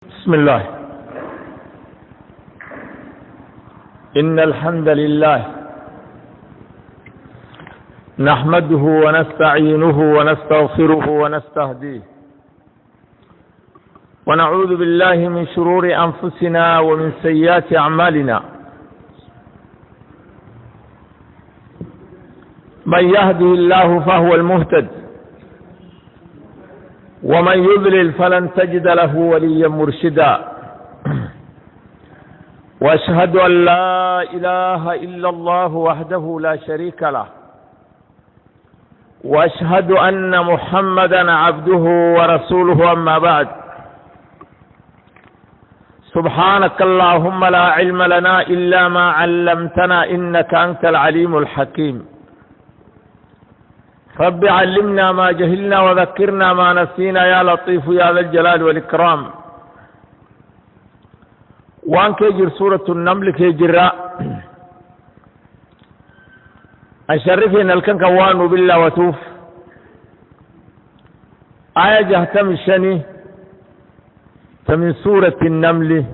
بسم الله. إن الحمد لله نحمده ونستعينه ونستغفره ونستهديه ونعوذ بالله من شرور أنفسنا ومن سيئات أعمالنا. من يهده الله فهو المهتد ومن يضلل فلن تجد له وليا مرشدا. واشهد ان لا اله الا الله وحده لا شريك له واشهد ان محمدا عبده ورسوله. اما بعد، سبحانك اللهم لا علم لنا الا ما علمتنا انك انت العليم الحكيم. رب علمنا ما جهلنا وذكرنا ما نسينا يا لطيف يا ذا الجلال والإكرام. وان كيجر سورة النمل كيجر أشرفنا الكنك وانو بالله وتوف آية جهتم الشني من سورة النمل.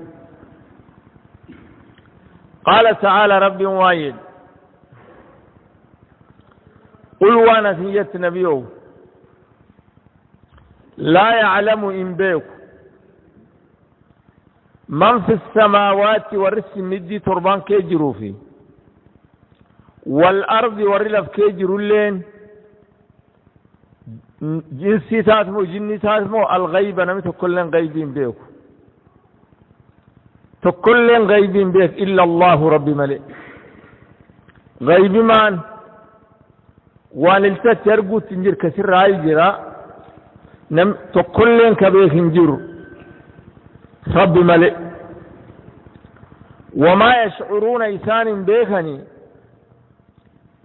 قال تعالى رب وايد قل وانا نتيجة نبيه لا يعلم إن بيك من في السماوات ورس مدي تربان كيجروا فيه والأرض ورلف كيجروا لين جنسي تاتمو جني تاتمو الغيب نمي تكلن غيبين بيك تكلن غيبين بيك إلا الله ربي ملئ غيب من وان التت يرقو تنجر كثير راي جرا نم تكلن كبير هنجر رب ملئ وما يشعرون إنسان بيخني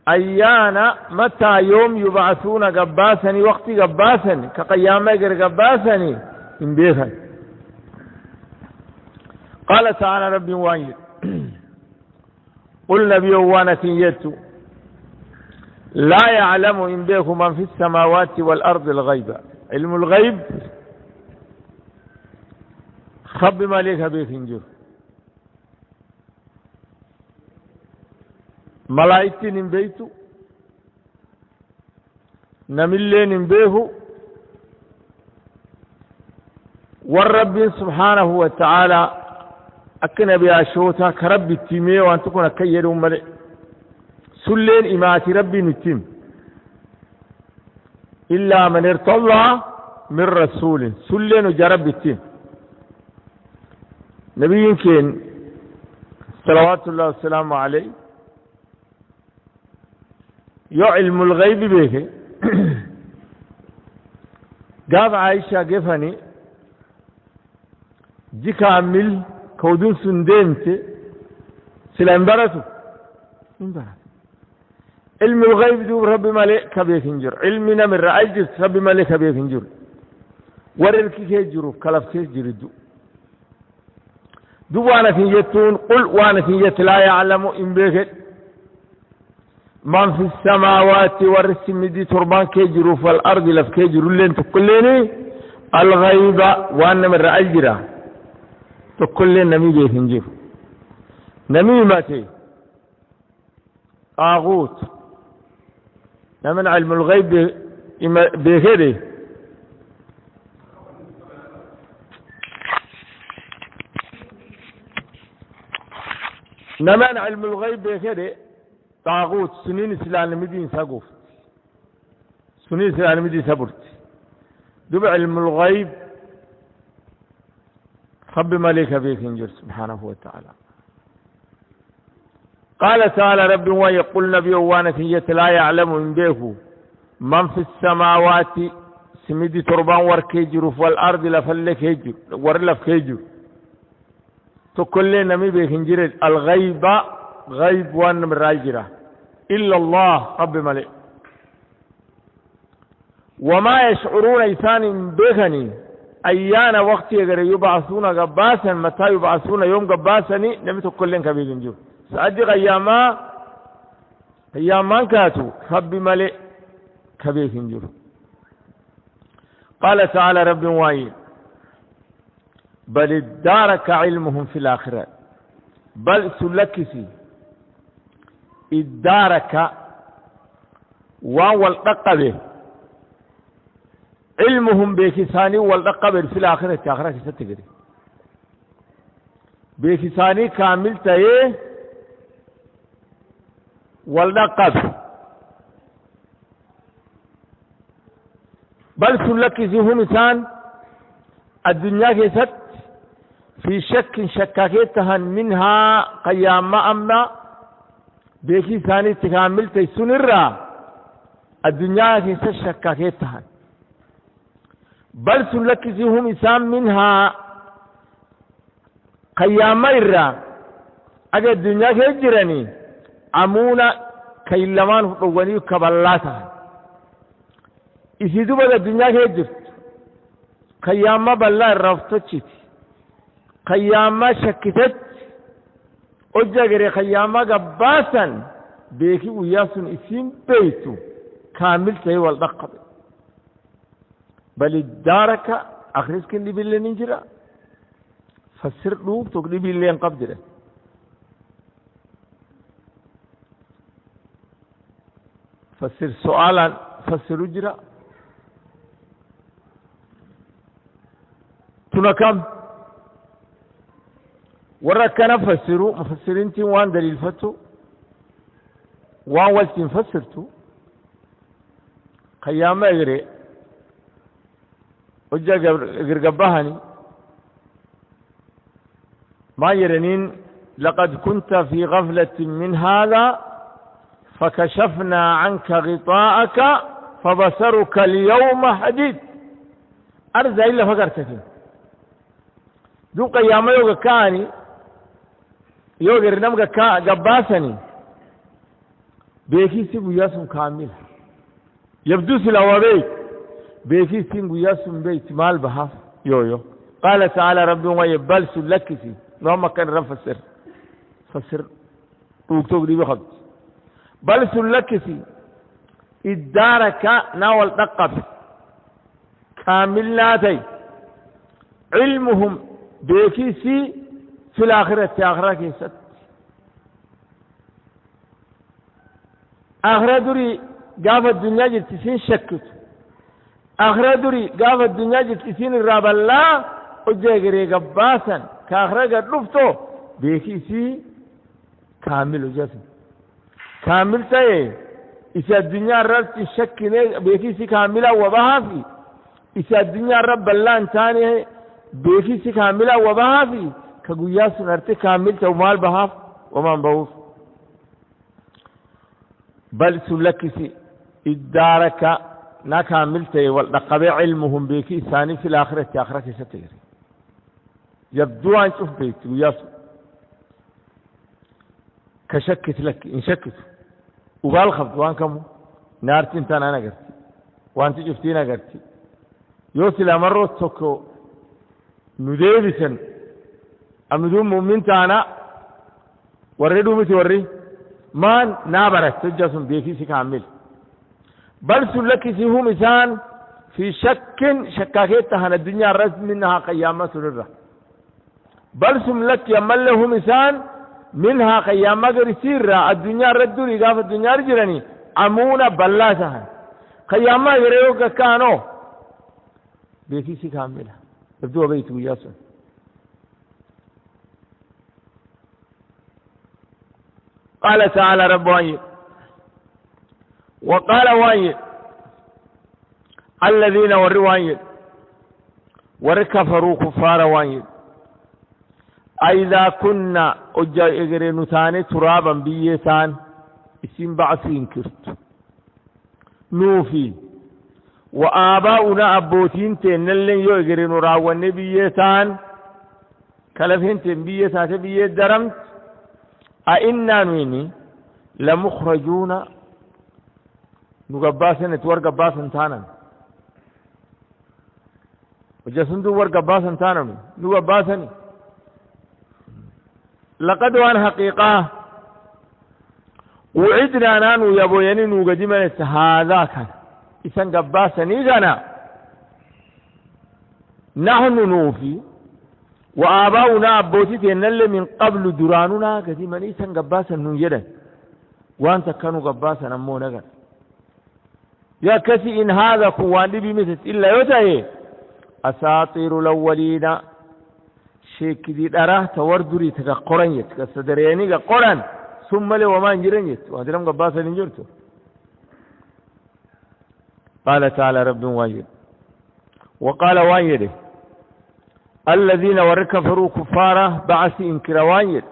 أيانا متى يوم يبعثون قباسني وقت قباسني كقيام يقر قباسني إن بيخني. قال تعالى رب وايد قل نبي وانا تنيتو لا يعلم إن بيك من في السماوات والأرض الغيب. علم الغيب خب ما ليك بيك انجر ملائكة نبيتو نملين نبيه والرب سبحانه وتعالى أكنا بأشوتا كرب التيمية وأن تكون كيدهم ملئ سلين إماتي ربي نتم إلا من ارتضى من رسول سلين جرب التم. نبي يمكن صلوات الله والسلام عليه يعلم الغيب به قاب عائشة قفني جي كامل كودون سندينت سلانبرتو علم الغيب دو رب ملك كبير هنجر علمنا من رأيجس رب ملك كبير هنجر ورلك كيجرو كلف كيجر دو وانا تنجتون قل وانا تنجت لا يعلم إن بيك من في السماوات والرسم دي تربان كيجرو فالأرض لف كيجرو لين تقليني الغيب وانا من رأيجرا تقلين نمي بيك هنجر نمي ماتي طاغوت من علم الغيب بهذه نمان علم الغيب بهذه طاغوت سنين سلال مدين سقوف سنين سلال مدين سبرت دب علم الغيب خب ملك بيك انجر سبحانه وتعالى. قال تعالى رب ويقول نبي وانتية لا يعلم من بيه من في السماوات سمدي تربان وركيجر والأرض لفلكيجر ورلفكيجر تكل نمي بيخنجر الغيب غيب وان من راجرة إلا الله رب ملئ وما يشعرون إنسان بيخني أيان وقت يبعثون قباسا متى يبعثون يوم قباسني نمي تكلن كبيخنجر سأدق أياما كاتو خب ملئ كبير هنجر. قال تعالى رب وايد بل ادارك علمهم في الآخرة بل سلكسي ادارك والقبه علمهم بكساني والقبه في الآخرة آخرة ستجري بكساني كامل تيه والقبه بل سلكسي هم إنسان الدنيا كيست في شك شكاكيتها منها قيام أمنا بيكي ثاني تكامل تيسون الرا الدنيا كيست شكاكيتها بل سلكزهم إسام منها قيام الرا أجا الدنيا كيجرني عمونا كيلمان فقواني كبالاتها إسيدو بدا الدنيا كيجرت قيام بالله الرفتشت قيام شكتت أجاقري قيام قباسا بيكي وياسن اسم بيتو كامل تيوى الدقب بل الدارك أخرسك اللي بالله ننجرى فسر لوب تقلب اللي ينقبضره فسر سؤالا فسر اجرى تنكم وركنا فسروا مفسرين تين وان دليل فتو وان والتين فسرتو قيامة اغري وجا قرقبهني ما يرنين لقد كنت في غفلة من هذا فكشفنا عنك غطاءك فبصرك اليوم حديد أرزا إلا فقرتك دو قيامة يوغا كاني يوغا رنمغا قباسني بيكي سيبو ياسم كامل يبدو سلاوى بيت بيكي سيبو ياسم بيت مال بحاف يو قال تعالى ربي ويبال سلكسي نوما كان رب فسر توك دي بخد بل سلكسي ادارك ناول تقف كامل ناتي علمهم بيكيسي في الآخرة آخرة كيست آخرة دوري قاف الدنيا جلتسين شكت آخرة دوري قاف الدنيا جلتسين الراب الله أجاقري قباسا كآخرة قد رفتو بيكيسي كامل جسم كامل تايه إذا الدنيا رب تشك بيكيسي كاملة وبهافي إذا الدنيا رب الله انتاني بيكيسي كاملة وبهافي كقوياس نرتي كامل ومال بهاف ومان بوف بل سلكسي إدارك نا كاملتي والقبع علمهم بيكي ثاني في الآخرة آخرة ستيري يبدو أن تشوف بيت وياس كشكت لك إن شكت وبالخبط وان كمو نارتين تانا أنا قرتي وانت شفتين قرتي يوصل مرة تسكو نديبسا أمدون مؤمن تانا وردو متوري مان نابرت تجاسم بيكي كامل بل سلكي هم إنسان في شك شكاكيت هنا الدنيا رزم منها قيامة سررة بل سلك يمل هم إنسان منها قيامة رسيرة الدنيا ردوا لقاف الدنيا رجرني عمونا بلاسها قيامة يريوك كانوا بيكي كاملة يبدو بيت وياسون قال تعالى رب وعيد وقال وعيد الذين وروا وركفروا كفار وعيد أئذا كنا أجا ثاني ترابا بيتان اسم بعثين كرت نوفي وآباؤنا أبوتين تنلن يو إغرين راوان بيتان كلفين تنبيتان بيت درمت أئنا نويني لمخرجون نقباسا نتور قباسا تانا وجسندو ور قباسا تانا نقباسا لقد وان حقيقة وعدنا نانو يبويني نوغجمنا هذا كان إسان قباسا نيغانا نحن نوفي وآباؤنا أبوتي اللي من قبل دراننا كذي من إيسان قباسا نجدا وأنت كانوا قباسا نمو نجد يا كسي إن هذا كوان بمثل إلا يتهي أساطير الأولين شيك دي أراه توردري تكا قرن يت كسدريني قرن ثم لي وما نجرن يت وهذا قباسا نجرته قال تعالى رب واجد وقال واجد الذين وركفروا كفارة بعث إنكر واجد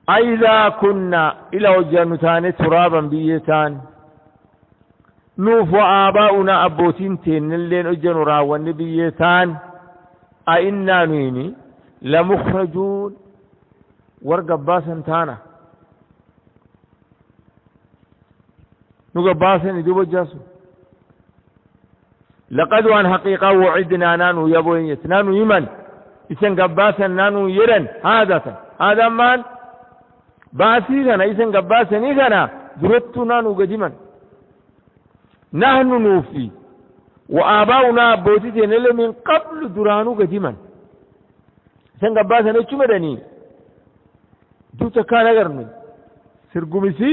أئذا كنا إلى وجنتان ترابا بيتان نوف آباؤنا أبوتين تين اللين أجن راوان بيتان أئنا نيني لمخرجون ورقباسا تانا نقباسا يدوب الجاسو لقد وان حقيقة وعدنا نانو يبوين يتنانو يمن إسان قباسا نانو يرن هذا مان باسي كان إسان قباسا نيكنا درتو نانو قديما نحن نوفي وآباؤنا بوتيتين اللي من قبل درانو قديما إسان قباسا نيكو مدني دوتا كان أغرمي سرقمسي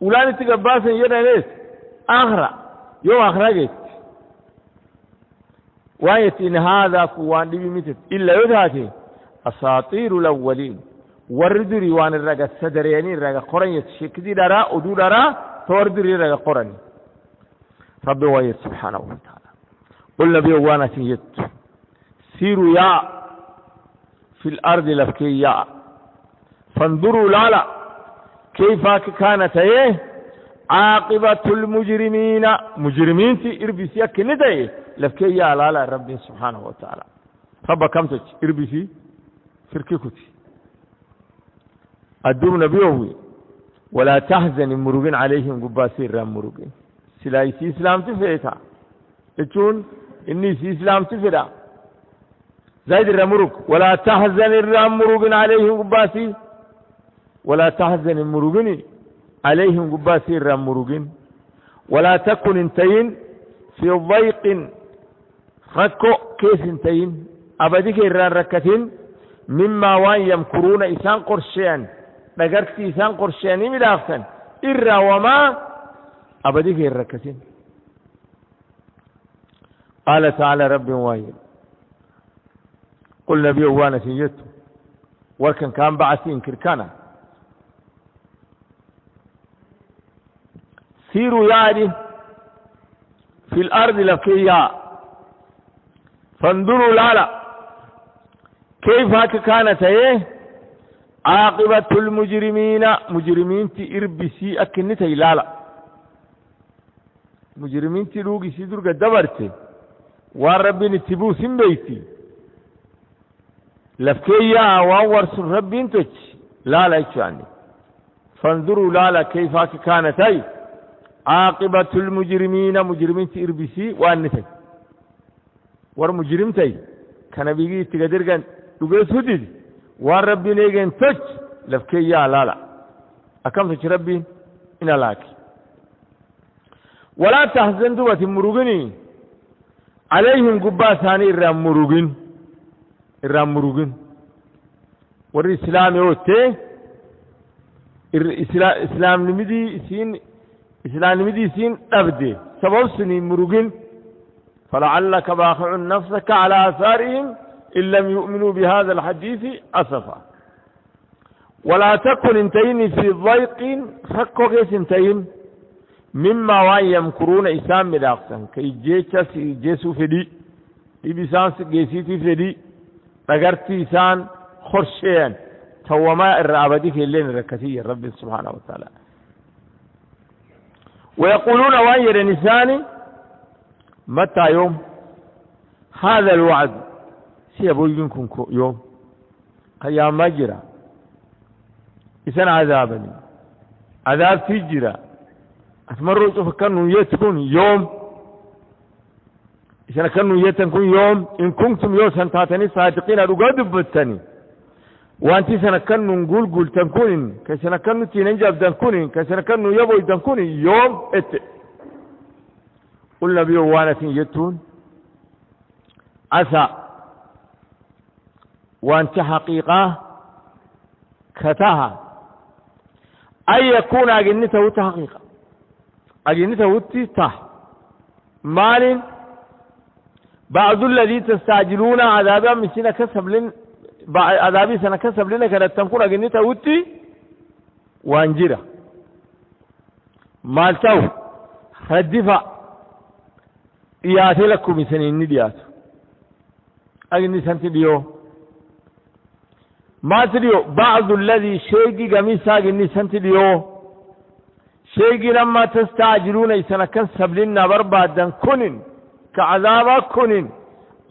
ولاني تقباسا يرنس آخرة يوم آخرة جيت وآية إن هذا كوان لي بمثل إلا يدهاتي أساطير الأولين وردري وان الرقى السدرياني الرقى قرن يتشكدي دارا أدو دارا توردري الرقى قرن ربي وآية سبحانه وتعالى قل نبي وانا سيد سيروا يا في الأرض لفكي يا فانظروا لالا كيف كانت عاقبة المجرمين مجرمين في إربسي كنتي لفكي يا لالا ربي سبحانه وتعالى رب كم تج إربسي فرككتي الدور نبيوي ولا تحزن مروجين عليهم قباسير رام مروجين سلايسي إسلام تفيتا تقول إني سي إسلام تفيدا زايد الرمروك ولا تحزن الرام مروجين عليهم قباسي ولا تحزن مروجين عليهم قباسير رام مروجين ولا تكن انتين في ضيق ركو كيس انتين أبديك إران ركتين مما وان يمكرون إسان قرشيان نقرت إسان قرشياني مدافسا إرا وما أبديك الركتين قال تعالى رب وايد قل نبي وانا سيجدت ولكن كان بعثين كركانا سيروا يعني في الأرض لكيا فانظروا لالا كيف كانت عاقبة المجرمين مجرمين تئربسي أكنتي لالا مجرمين تلوغي سيدر قد دبرتي والرب نتبو سنبيتي لفكيا وورس الرب انتج لالا يتشاني فانظروا لالا كيف كانت عاقبة المجرمين مجرمين تئربسي وأنتي والمجرمتي كان بيجي تقدر كان تقول سدد والرب نيجن تج لفكي يا لا أكم تج ربي إن لاك ولا تحزن دوة مروجني عليهم قباس هاني الرام مروجن والإسلام يوتي الإسلام نمدي سين أبدي سبب سني مروجن فلعلك باخع نفسك على آثارهم إن لم يؤمنوا بهذا الحديث أسفا ولا تكن انتين في ضيق فكو كيس انتين مما وان يمكرون إسام ملاقسا كي جيسو فدي إبسان جيسيتي فدي نقرتي إسان خرشيا توما الرابدي في اللين ركتي الرب سبحانه وتعالى ويقولون وان يرنساني متى يوم هذا الوعد سيبوي منكم يوم أيام مجرى إسان عذابني عذاب تجرى أتمروا فكانوا يتكون يوم إسان كانوا يتكون يوم إن كنتم يوم سنتاتني صادقين أرقاد بتني وأنت سنكنوا نقول تنكون كسنكنوا تنجاب تنكون كسنكنوا يبوي تنكون يوم قل نبي وانا يتون عسى وانت حقيقة كتاها أن يكون أجنته حقيقة أجنته تاه مال بعض الذي تستعجلون عذابا من سنة كسب لن عذابي سنة كسب لنا كانت تنكون أجنته وانجرة مالتو ردفع إياتي لكم من سنين نديات أجني سنتي ديو ما تديو بعض الذي شيقي قميسا أجني سنتي ديو شيقي لما تستعجلون إسانا كسب لنا بربادا كنن كعذابا كنن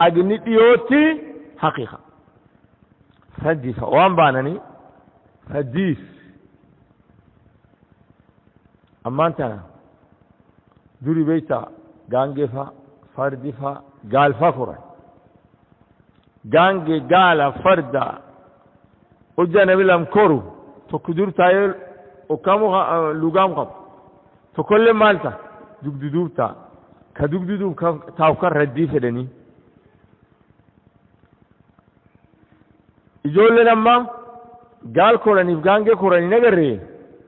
أجني ديوتي حقيقة ردفع وان بانني حديث أما أنت دوري بيتا غانجفا فردفا قال فكرة غانجي قال فردا وجانا بلام كورو تكدور تايل وكامو لغام قب تكل مالتا دودوبتا كدودوب تاوكر ردي فدني يجول لما قال كوراني غانجي كوراني نغري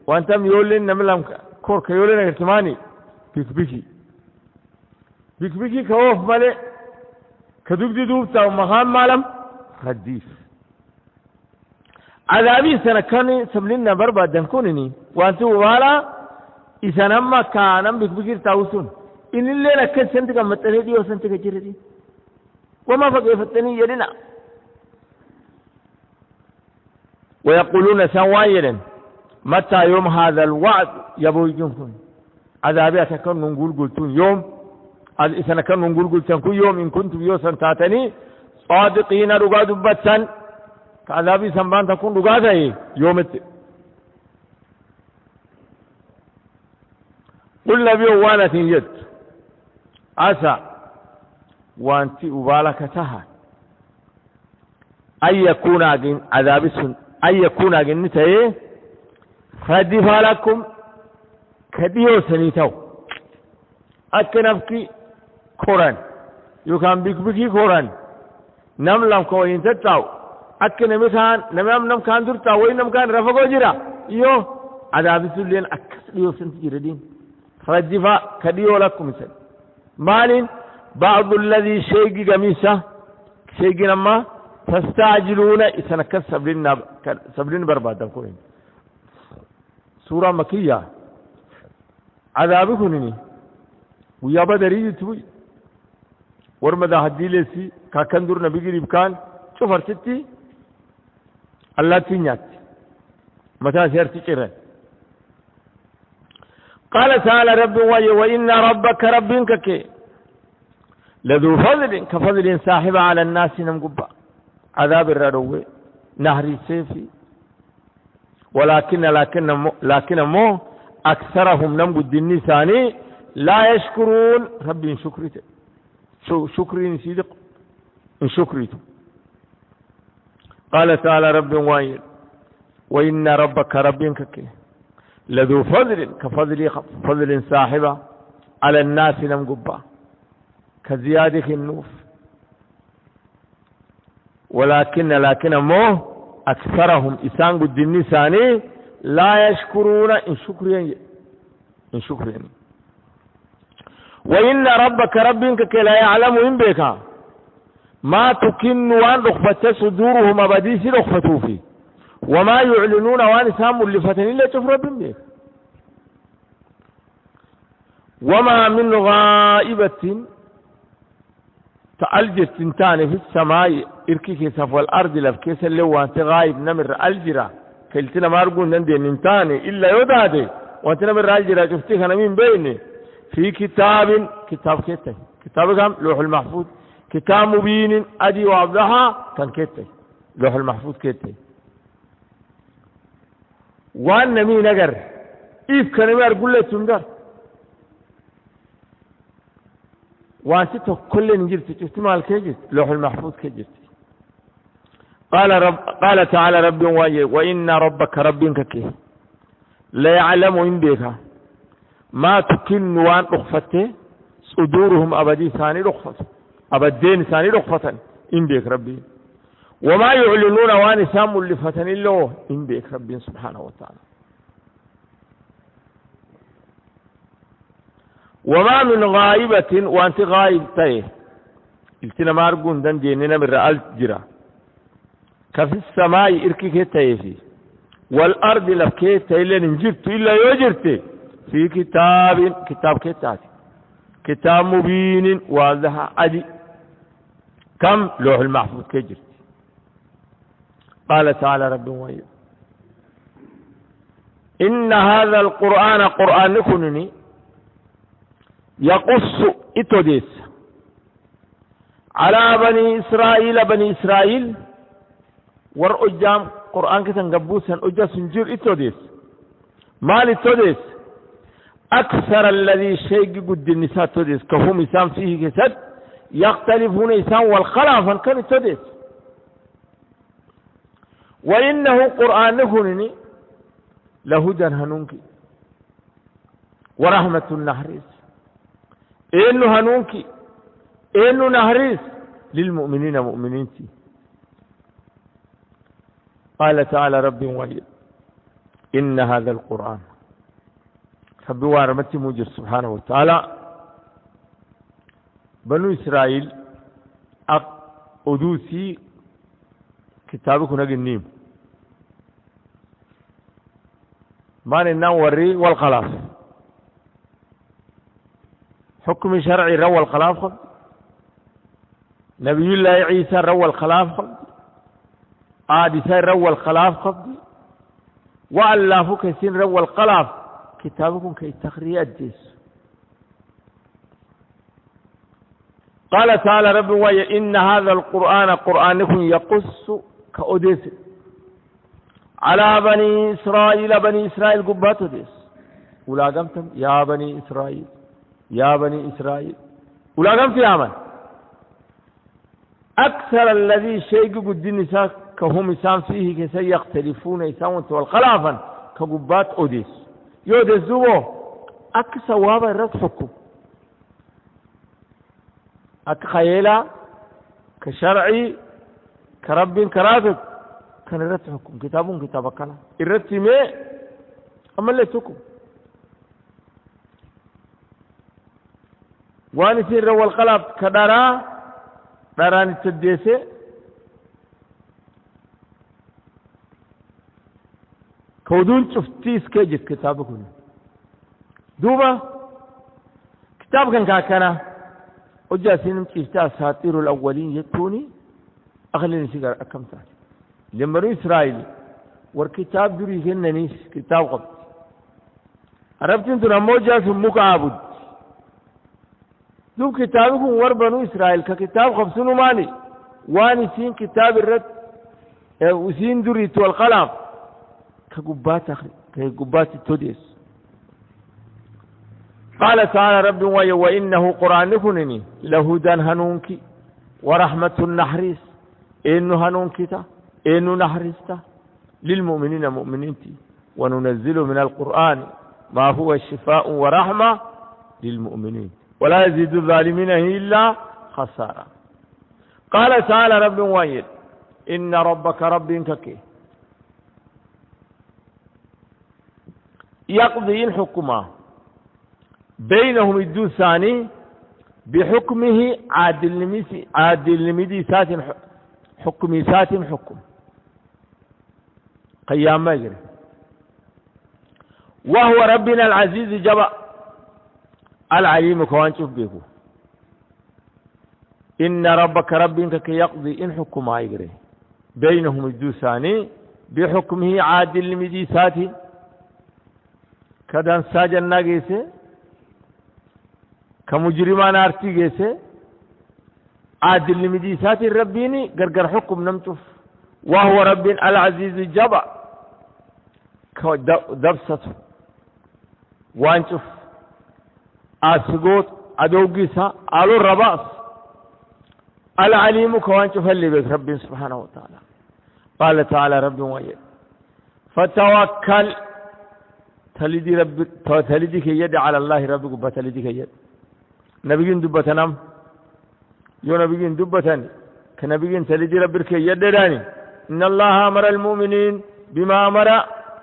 وانتم يولين نملام كور كيولين ارتماني بيك كوف مالي كدوب تاو مهام مالم حديث عذابي سنة كان سبلنا بربا دنكونني وانتو والا إسانما كانم بيك تاوسون إن اللي لكن سنتك متردي وسنتك جردي وما فقفتني يدنا ويقولون سوايا متى يوم هذا الوعد يبو يجنكم عذابي أتكن نقول قلتون يوم إذا كان نقول قلتون كل يوم إن كنتم يوسن تاتني صادقين رقاد بطن كعذابي سنبان تكون رقاد يوم قل نبي وانا يد عسى وانت أبالك تها أن يكون عذابي سن أن يكون أجنته خدف لكم كديو سنيتو أكنفكي كوران يكان بيكبكي كوران نملم كوين تتاو أكن مثان نم كان درتاو وين نم كان رفقو جرا يو عذاب سلين أكس ديو سنتي جردين خدف كديو لكم سن مال بعض الذي شيء قميصة شيء لما تستعجلون إذا كسب لنا سبلين بربادا كورين سورة مكية عذابكنني ويا بدري توي ورمدا هدي لسي كاكندور نبي قريب كان شوف ارتتي الله تنيات متى سيرتي كيرن قال تعالى رب وإن ربك ربك كي لذو فضل كفضل صاحب على الناس نمقبا عذاب الردوي نهري سيفي لكن مو أكثرهم نمو الدين ثاني لا يشكرون ربي شكرته شكري صدق إن شكرته قال تعالى رب وايد وإن ربك ربك لذو فضل كفضل صاحبة على الناس نمقبا كزيادة النوف لكن مو أكثرهم إسان قد النساني لا يشكرون إن شكرين وإن ربك ربك لا يعلم إن بك ما تكن وان رخبت صدورهم أبديس رخفتوا فيه وما يعلنون وان سام اللي فتن إلا تفرب بك وما من غائبة تألجت تنتاني في السماء إركي سفو الأرض لفكيس اللي وانت غايب نمر الجرة كلتنا ما أرقون نندي ننتاني إلا يودادي وانت نمر الجرة شفتيك أنا مين بيني في كتاب كيتي كتاب كم لوح المحفوظ كتاب مبين أدي وعبدها كان كيتي لوح المحفوظ كيتي وان مين أجر إيف كان يمر قلة تنجر وانت كل نجرت تستمع الكيجت لوح المحفوظ كيجت قال تعالى رب وإن ربك ربك كي لا يعلم إن بك ما تكن وان رخفته صدورهم أبدي ثاني رخفة أبدين ثاني رخفة إن بك ربي وما يعلنون وان سام لفتن الله إن بك رب سبحانه وتعالى. وما من غائبة وانت غائب تيه التنا مارقون دن جيننا من رأل جرا كفي السماء إركيك تيه والأرض لفكي تيلين انجرت إلا يجرت في كتاب كتاتي كتاب مبين واضح عدي كم لوح المحفوظ كجرت. قال تعالى رب ويب إن هذا القرآن قرآن نكونني يقص إتوديس على بني إسرائيل ورؤجام قرآن كتن قبوسا أجا سنجير إتوديس مال إتوديس أكثر الذي شيء قد النساء توديس كهم إسام فيه كسد يختلفون إسام والخلافا كان إتوديس. وإنه قرآن نكونني لهدى هنونك ورحمة النحريس إنه هنونك إنه نهريس للمؤمنين مؤمنينتي. قال تعالى رب وحيد إن هذا القرآن رب وارمتي موجر سبحانه وتعالى بنو إسرائيل أدوسي كتابك نجنيم ما نوري والخلاص حكم شرعي روى الخلاف نبي الله عيسى روى الخلاف آدسا روى الخلاف وألاف كثير روى الخلاف كتابكم كي تخريات جيس. قال تعالى رب ويا إن هذا القرآن قرآنكم يقص كأوديس على بني إسرائيل قبات أوديس ولا قمتم يا بني إسرائيل ولا قمت يا من أكثر الذي شيء قد النساء كهم إسام فيه كسي يختلفون إسام والخلافا كقبات أوديس يوديس دوبو أكثر وابا رتحكم خيلا كشرعي كرب كرافق كان رتحكم كتابك أنا الرتمي أما اللي تكم وان سير والقلب داران التديسة كودون شفتيس كيجت كتابكم دوبا كتاب كان كاكنا وجاسين مشيفتا ساطير الأولين يتوني أغلى نسيقر أكمتات لما إسرائيل والكتاب دوري هننيس كتاب قبط عرفت انتو نمو جاسم مكعبد دوب كتابكم وربنو إسرائيل ككتاب خمسون ماني واني سين كتاب الرد وسين دريت والقلم كقبات التوديس. قال تعالى رب وإنه قرآن نكونني لهدى هنونك ورحمة النحريس إنه هنونكتا إنه نحرستا للمؤمنين مؤمنينتي وننزل من القرآن ما هو شفاء ورحمة للمؤمنين ولا يزيد الظالمين إلا خسارة. قال تعالى رب واحد إن ربك رب ككي يقضي الحكمة بينهم الدوساني بحكمه عادل لمديسات حكميسات حكم قيام ما يجري وهو ربنا العزيز جبأ العليم كوان شوف بيكو إن ربك ربك كي يقضي إن حكم ما يجري بينهم الدوساني بحكمه عادل لمديسات كدان ساجن ناقيسه كمجرمان آرتي جيسه عادل لمديسات الربيني قرقر حكم نمتف وهو رب العزيز جبأ دبسته وانشف آسقوط أدوقيسا آلو الرباس العليم كوانشف اللي بك رب سبحانه وتعالى. قال تعالى رب ويد فتوكل تلدي كي يد على الله ربك بتلدي كي يد نبيين دبتنام يو نبيين دبتني كنبي تلدي ربك يدراني إن الله أمر المؤمنين بما أمر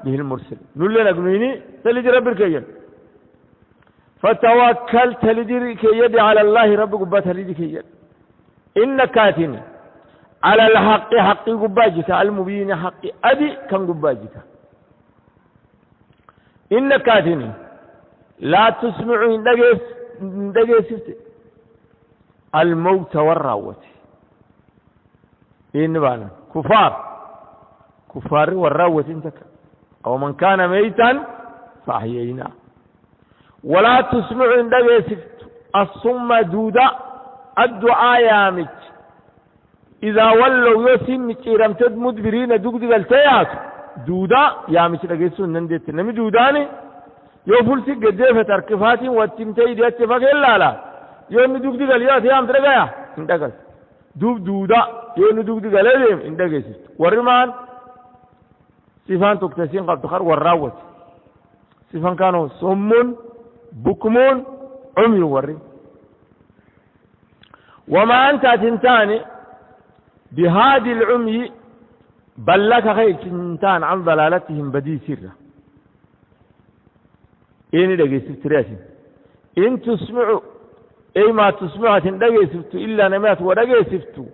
به المرسل نقول نقوليني تلدي ربك يد فتوكل تلدي يد على الله رب قبات تلدي يد إن كاتني على الحق حق قباجته المبين حق أدي كان قباجته إن كاتني لا تسمعوا دقيس الموت والراوة إن بانا كفار والراوة انتك أو من كان ميتا فأحيينا ولا تسمعوا دقيس الصم دودا الدعاء يامج إذا ولوا يسم كيرمتد مدبرين دقدق التياس دودا يامج دقيسون نندت نمي دوداني يوفل سيق الدفة تركفاتي والتمتاي دي اتفاق إلا لا يوم دقدق الياس يام ترقايا اندقس دودا يوم دقدق اليم اندقس ورمان سيفان تكتسين قد تخر والراوت سيفان كانوا صمون بكمون عمي وري وما أنت تنتاني بهذه العمي بل لك خير تنتان عن ضلالتهم بدي سرة إني دقي سفتراتي إن تسمعوا أي ما تسمعوا تندقي سفتوا إلا نمات ودقي سفتوا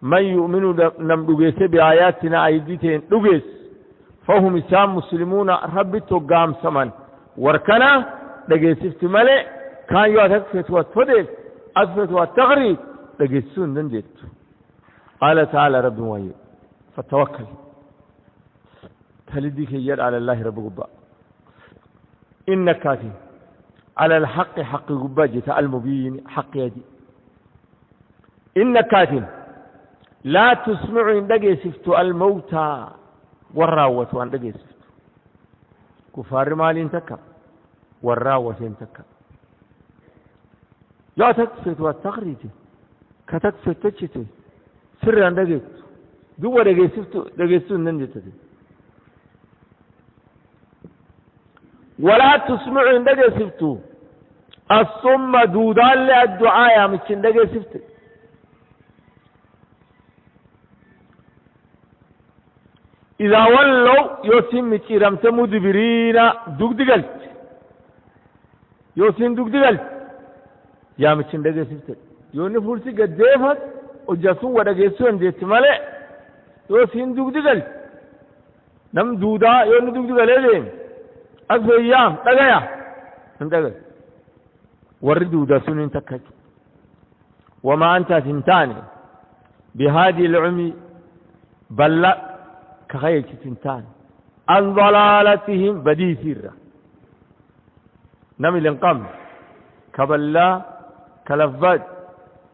من يؤمنوا نمدقيس بآياتنا أيديتين دقيس فهم إسام مسلمون ربطوا قام سمن وركنا دقي سفت ملئ كان يؤتكفت واتفدف أثبت والتغريب لقيسون نندت قال تعالى رب مويد فتوكل تلديك يد على الله رب قباء إنك كاتي على الحق حق قباء جتاء المبين حق يدي إنك كاتي لا تسمع إن دقي سفت الموتى والراوة وان دقي سفت كفار مالين تكا والراوة تكا يا تكفت والتغريتي كتكفت تجتي سر عن دقيت دو دقيتو ننجتتي ولا تسمع عند دقيتو الصم دودان للدعاء مش عند دقيتو إذا ولوا يوسم كيرمت مدبرين دقدقلت يوسم دقدقلت يا مش عند دقيتو يوني فرسي قديفت وجاسون ودقيسون ديت مالي يوسين دقدقل نم دودا يوني دقدقل إلين أكبر أيام تقايا انتقل ورد دودا سنين تكت وما أنت تنتاني بهذه العمي بل كغير تنتاني عن ضلالتهم بدي سيرة نمي لنقم كبلا كلفات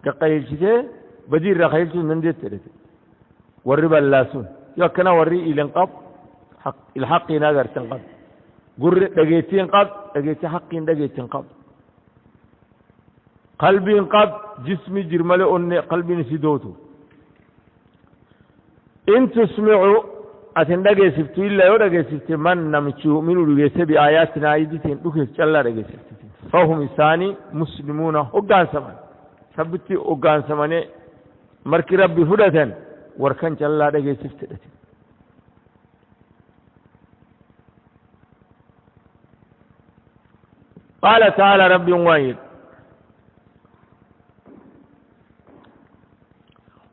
كقيل شيء بدير رخيلتون نندت تريت والربا اللاسون يكنا وري إلى انقب حق الحق ناقر تنقب قر دقيتين قب دقيت حق دقيتين قب قلبي انقب جسمي جرمله أن قلبي نسيدوتو إن تسمعوا أتن دقي سفتو إلا يو دقي سفتو من نمشو منو دقي سبي آياتنا أيديتين دقي الله دقي سفتو فهم إساني مسلمون هقان سمان ثبتي أوغان سماني مركي ربي فدتن وركن الله دغي سفتدت قال تعالى ربي وايد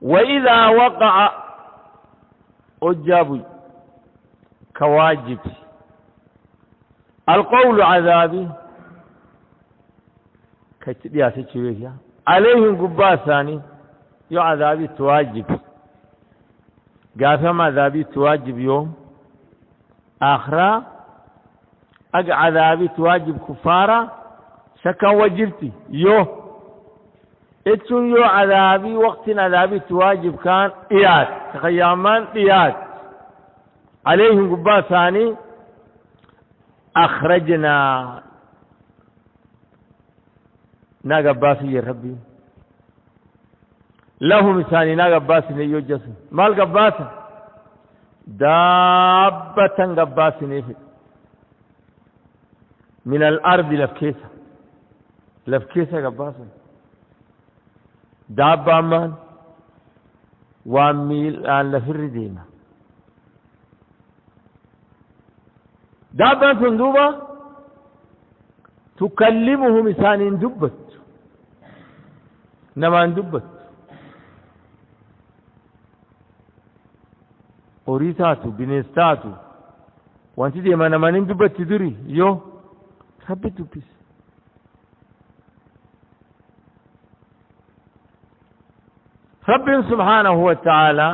وإذا وقع أجابي كواجب القول عذابي كتبيا سيتشويها عليهم قباساني يو عذابي تواجب قافما عذابي تواجب يوم آخرى عذابي تواجب كفارة شكا وجبتي يو اتون يو عذابي وقت عذابي تواجب كان إياد خيامان إياد عليهم قباساني أخرجنا ناقا باسي يا ربي لهم ثاني ناقا باسي نيو جسم مال قباسة دابة قباسي نيفي من الأرض لفكيسة قباسة دابة أمان وميل أن لفر ديما دابا صندوبة تكلمهم إنسان دبت نما دبت أوريتاتو بنستاتو وانت ديما نما دبت تدري يو ربي دبس رب سبحانه وتعالى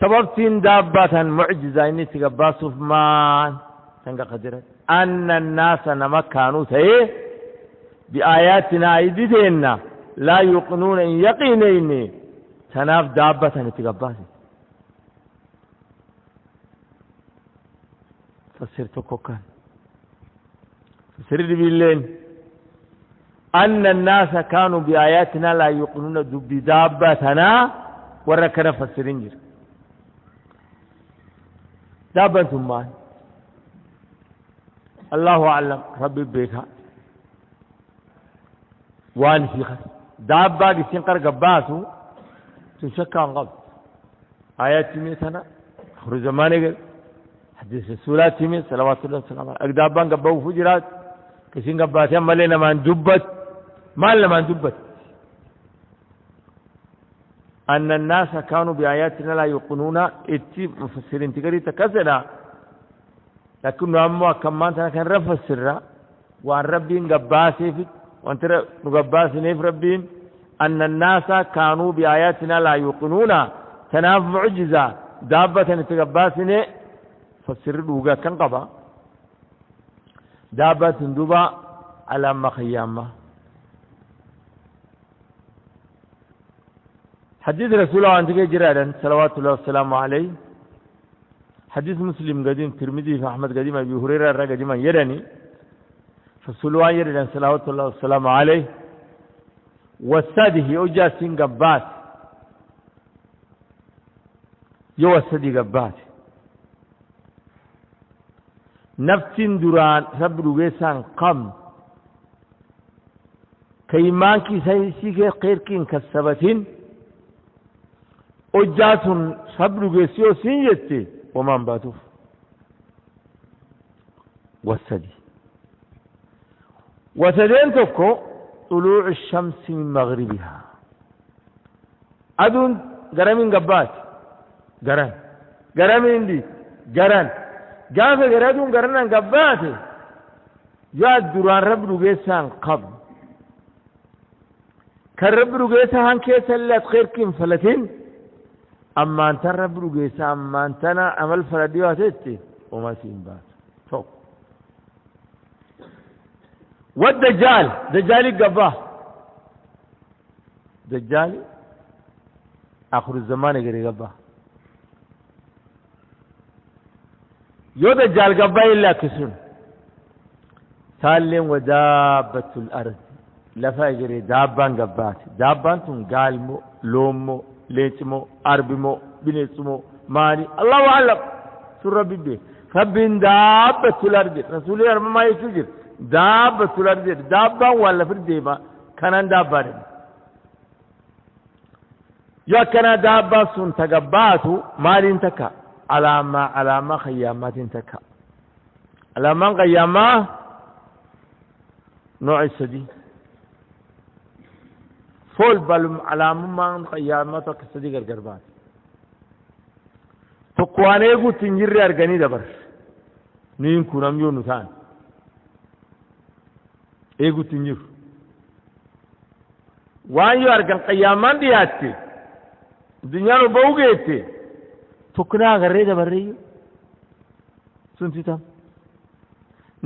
سببتين دابة معجزة إني تقباس فمان تنقى قدرت أن الناس نما كانوا تيه بآياتنا أيدينا لا يقنون إن يقينيني تناف دابة تقباس فسرت كوكان فسرت بالليل أن الناس كانوا بآياتنا لا يقنون بدابتنا وركنا فسرنجر دابا ثم الله أعلم ربي بيكا وان في خس دابا بسنقر قباسو تشكى عن قبض آيات تميتنا خرج زمانك حديث السورات تميت صلوات الله وسلامه أقدابان قبوا فجرات كسين قباسي أما لنا من دبت ما لما دبت أن الناس كانوا بآياتنا لا يقنون اتي مفسرين تقري تكسنا لكن أما كمان كان رفع السر وأن ربين قباسي في وأن ترى نقباسي نيف ربين أن الناس كانوا بآياتنا لا يقنون تناف معجزة دابة تقباسي فسر دوغا كان قبا دابة تندوبا على مخيامة حديث رسول الله عنه جرادا صلوات الله والسلام عليه حديث مسلم قديم ترمذي أحمد قديم أبي هريرة قديم يرني رسول الله يردا صلوات الله والسلام عليه وساده أوجا سين قبات يو السدي قبات نفس دران رب ويسان قم كيمان كي سيسيك خير كين كسبتين أجاتون صبر جسيو سينجتي ومن باتوف والسدي وسدين تفكو طلوع الشمس من مغربها أدون جرامين قبات جرامين دي جران جاف جرادون جرانا قبات جاد دران رب رجيسان قبل كرب رجيسان كيس اللي خير كين فلتين أما أنت رب رجيسا أما أنتنا عمل فرديواتي وما سين بات فوق والدجال دجالي قباه دجالي آخر الزمان يقري قباه يو دجال قباه إلا كسون سالم ودابة الأرض لفا يقري دابان قبات دابان تنقالمو لومو ليتمو أربمو بنسمو ماني الله أعلم سر ربي به رب دابة الأرض رسول الله ما يسجد دابة الأرض دابة ولا فرديما كان دابة يا كان دابة سن تقباتو مالي انتكا علامة خيامات انتكا علامة خيامات نوع السدي فول بالم علامة قيامتك صديق القربان تقواني يقول تنجري أرغاني دبر نين كونام يو نتان يقول تنجر وان يو أرغان قيامان دياتي الدنيا رو بوغيتي تقنا غري دبر ريو سنتي تام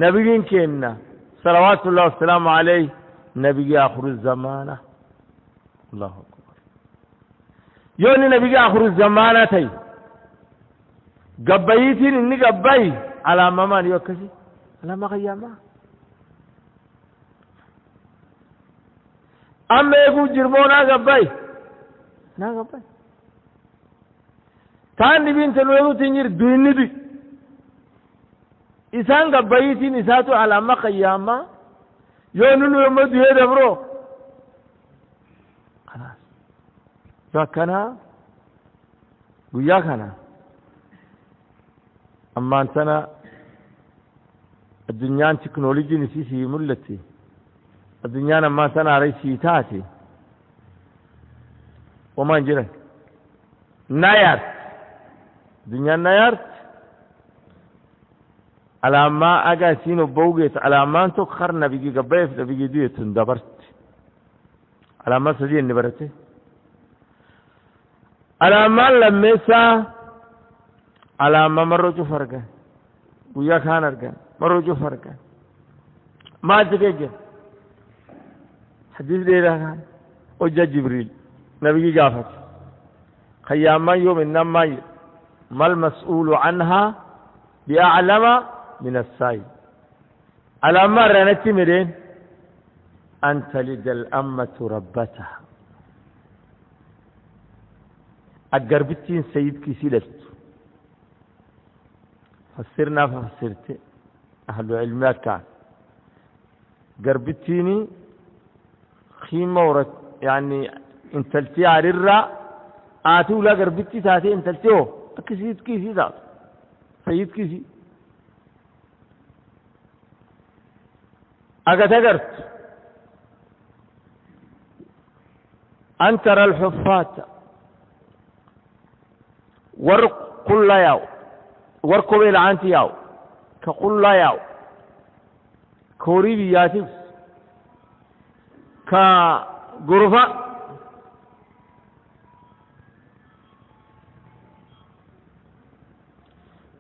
نبيين كينا صلوات الله والسلام عليه نبي آخر الزمانة الله أكبر يوني نبي آخر الزمانة تي قبيتين إني قبي على مامان يوكسي على ما قياما أما يقول جرمونا قبي نا قبي تان نبين تنويرو تنجر دوين نبي إسان قبيتين إساتو على ما قياما يوني نوما دوية دبرو خلاص فكنا وياكنا أما أنتنا الدنيا تكنولوجي نسيسي ملتي الدنيا أما أنتنا ريسي تاتي وما نجرك نايرت الدنيا نايرت على ما أجا سينو بوجت على ما أنتو خرنا بيجي قبيف بيجي ديت اندبرت على ما سدين نبرته على ما لمسا على ما مرجو فرقة ويا كان أرجع مرجو فرقة ما تجي حديث ده كان وجا جبريل نبي جافر خيام يوم إنما ما المسؤول عنها بأعلم من السائل على ما رنتي مرين أن تلد الأمة ربتها أقربتين سيد كسيلت فسرنا فسرت أهل العلم كان قربتيني خيمة ورت يعني انتلتي على الرا آتو لا قربتي تاتي انتلتيو كسيد كسي ذات سيد كسي أقدرت أن ترى الحفاة ورق كل ياو ورق بيل عنتي ياو كقول لا ياو كوري بياتي كغرفة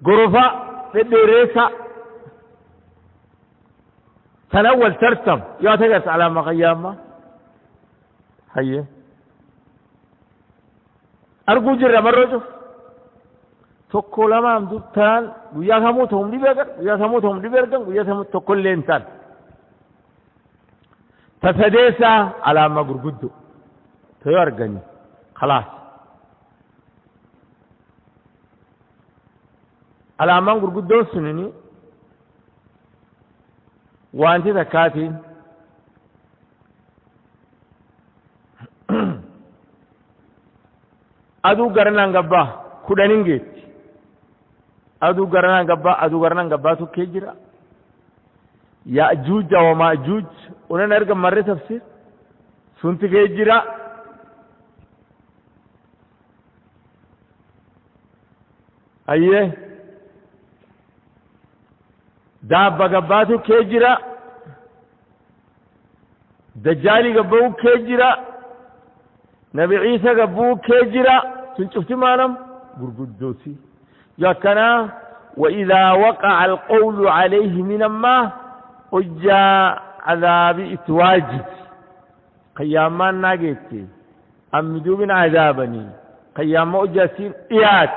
غرفة في الدريسة تنول ترسم يا تجلس على مقيامة هيا أرجو جرى مرة تقول ما أمدو تان ويا ثموتهم دي بيرجع ويا ثموتهم دي بيرجع ويا ثموت تقول لإنسان تفديسا على ما قرقدو تيارجني خلاص على ما قرقدو سنني وأنت تكاتين أدو قرنان قبا كودانين جيت أدو قرنان قبا تو كيجرا يأجوج ومأجوج ونرجع مرة تفسير سنت كيجرا أيه دابا قبا تو كيجرا دجالي قبو كيجرا نبي عيسى قبو كيجرا شفتي مالهم قرقدوسي يا كنا وإذا وقع القول عليه من ما وجاء عذاب اتواجد قيامان ناقيتي أمدو من عذابني قيام أجاسين إيات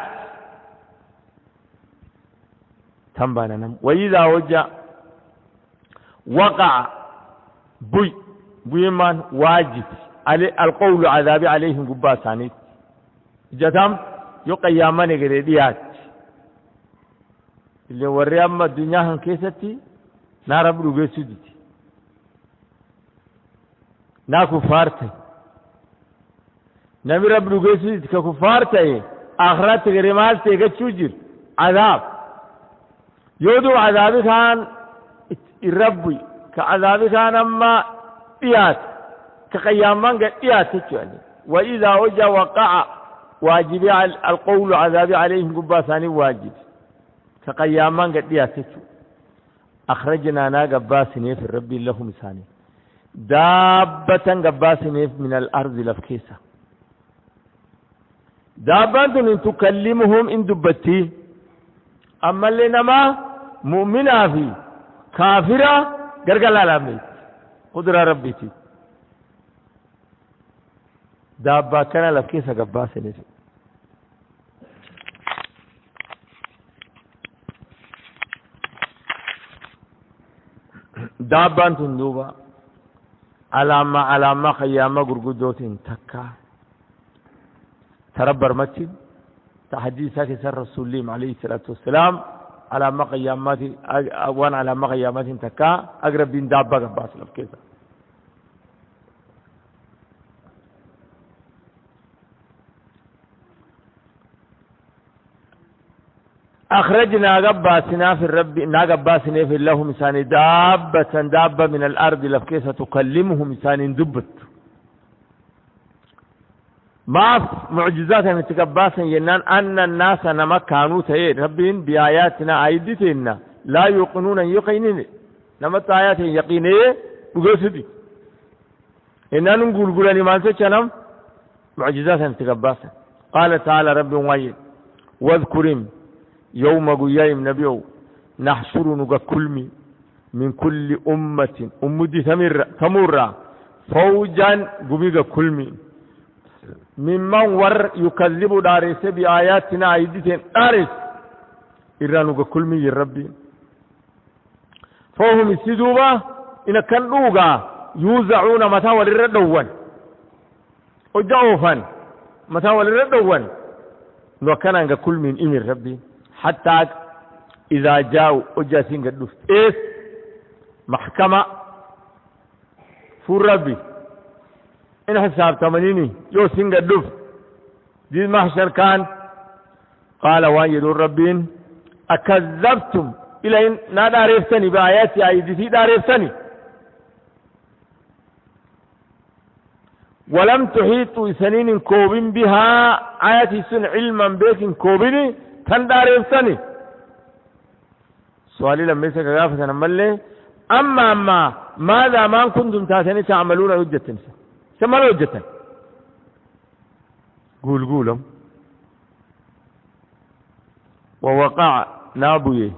تنبانا نم وإذا وجاء وقع بيمان واجب القول عذابي عليهم قباساني جتام يقيامان قريديات اللي وري أما الدنيا هن كيستي نار بلوغي سجدتي نا كفارتي نبي رب لوغي سجدتي ككفارتي آخرات غريمال تيغا تشوجر عذاب يودو عذابي كان الربي كعذابي كان أما إيات كقيامان قد إيات تشواني وإذا وجه وقع واجبي القول عذابي عليهم قباساني واجب كقيامان قد ياتتو أخرجنا نا قباسني في الرب لهم ثاني دابة قباسني من الأرض لفكيسة دابة إن تكلمهم إن دبتي أما اللي نما مؤمنة في كافرة قرقل على ميت قدرة ربيتي دابة كان لفكيسة قباسني دابان تندوبا علامة خيامة قرقودوت تكا تربر مسجد تحديثات سر رسول الله عليه الصلاة والسلام علامة قيامات وان علامة قيامات تكا أقرب دين دابا قباس لف كذا أخرجنا قباسنا في الرب ناقباسنا في الله مسان دابة من الأرض لفكيسة تكلمهم مسان دبت ما معجزات من تقباسا ينان أن الناس نما كانوا تهين ربين بآياتنا عيدتنا لا يوقنون يقينين نما آيات يقينين بقصدي إننا نقول قولاني ما نسيشنم معجزات من تقباسا قال تعالى رب وعيد واذكرهم يوم قيام نبيو نحشر نقا كلمي من كل أمة ثمرة فوجا قبيق كلمي ممن ور يكذب دارس بآياتنا عيدتين دارس إرانوغا كل من ربي فهم السدوبة إن كان لوغا يوزعون متى وللردوان وجعوفا متى وللردوان لو كان عند كل من إمر ربي حتى إذا جاءوا أجاسين قدوس إيس محكمة فور ربي إن حساب تمنيني يو سنگ الدف دي محشر كان قال وايد الربين أكذبتم إلى إن نادى عرفتني بآياتي عيدتي دارفتني ولم تحيطوا سنين كوبين بها آياتي سن علما بيك كوبيني تن دارفتني سؤالي لما يسك غافة نمالي أما ماذا ما كنتم تاتني تعملون حجة تنسى سمعوا حجة قولهم ووقع نابويه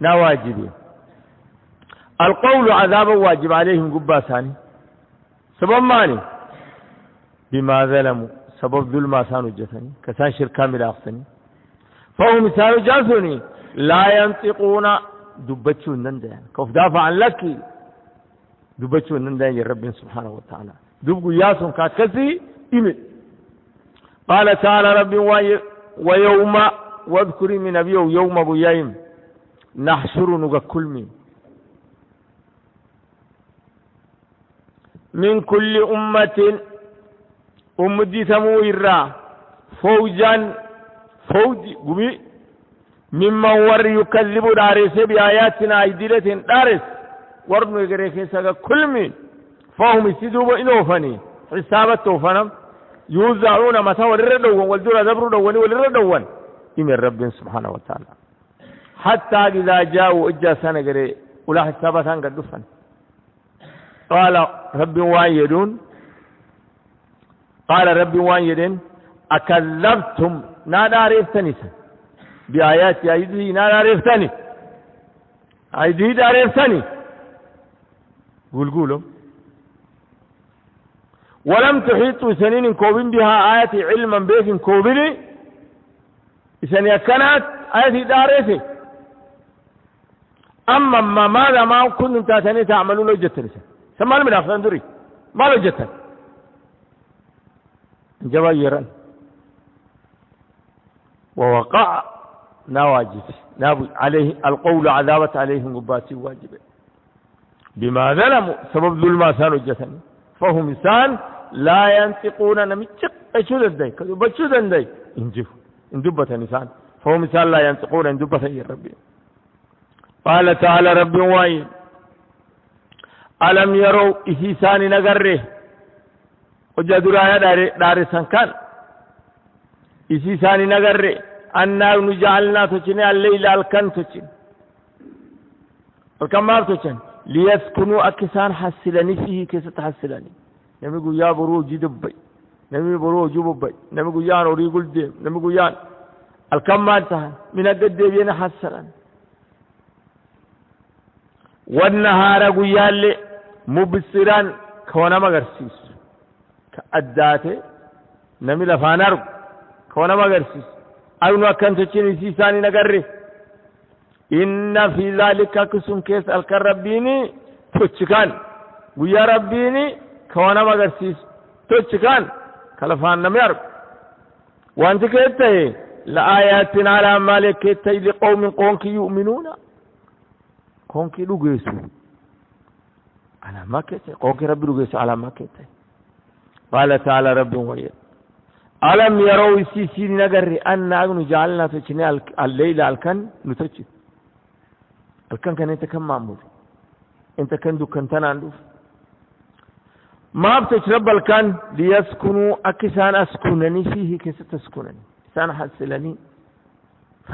نواجبه القول عذاب واجب عليهم قباساني سبب ماني بما ظلموا سبب ظلم سانو جثني كسان شركا ملاقسني فهم سانو جاثني لا ينطقون دبتشو نندان كوف دافع عن لك دبتشو نندان يا رب سبحانه وتعالى دبقوا ياسون كاكسي إمت قال تعالى رب ويوم واذكري من أبيه يوم قيام نحشر نغا كل من كل أمة أمدي ثمويرا فوجا فوج قمي ممن ور يكذب دارس بآياتنا عيدلة دارس ورن يقريك سغا كل من فهم يسدوب إنوفني حسابة توفنم يوزعون متى ولردون والدور دبردون ولردون إمن رب سبحانه وتعالى حتى إذا جاءوا إجا سنقري ولا حسابة قد دفن قال رب وايدون قال رب وايدين أكذبتم نادا عرفتني بآيات عيدي نادا عرفتني عيدي دا عرفتني قولوا ولم تحيطوا سنين كوبين بها آيات علما بيك كوبيني إذن كانت آيات دارسي أما ماذا ما كنتم تاتني تعملون لو جتني سمال من أفضل دري ما لو جتن جوايرا ووقع نواجب عليه القول عذابت عليهم قباتي واجبه بما ظلموا سبب ظلم سانوا جتني فهم إنسان لا ينطقون نمتق أشود الدي كذبشود الدي اندبة نسان فهم إنسان لا ينطقون اندبة يا ربي قال تعالى رب وايد ألم يروا إسيسان نقره وجدوا رايا دار سنكان إسيسان نقره أننا نجعلنا تجني الليل الكن تجن الكمار تجن ليسكنوا أكسان حسلني فيه كيس تحسلني نمي يا بروجي دبي نمي بروجي ببي نمي يا نوري قل ديم نمي يا الكمار تهن من الدبيين حسلن والنهار قيال مبصرا كونا مغرسيس كأداته نمي لفانر كونا مغرسيس أينو أكن تشيني سيساني نقره إن في ذلك كسم كيس الكربيني تشكان ويا ربيني كونا مغرسيس تشكان كلفان نمير وانت كيته لآيات على مالك كيته لقوم قوم يؤمنون كونكي لوغيسو على ما كيته كونكي ربي لوغيسو على ما كيته قال تعالى رب ويا ألم يروا سيسين نجر أن أغنو جعلنا تشني الليل الكن نتجد الكن كان أنت كم معمول أنت كن دكان تناندوف ما بتشرب الكن ليسكنوا أكسان أسكنني فيه كيف تسكنني سان حسلني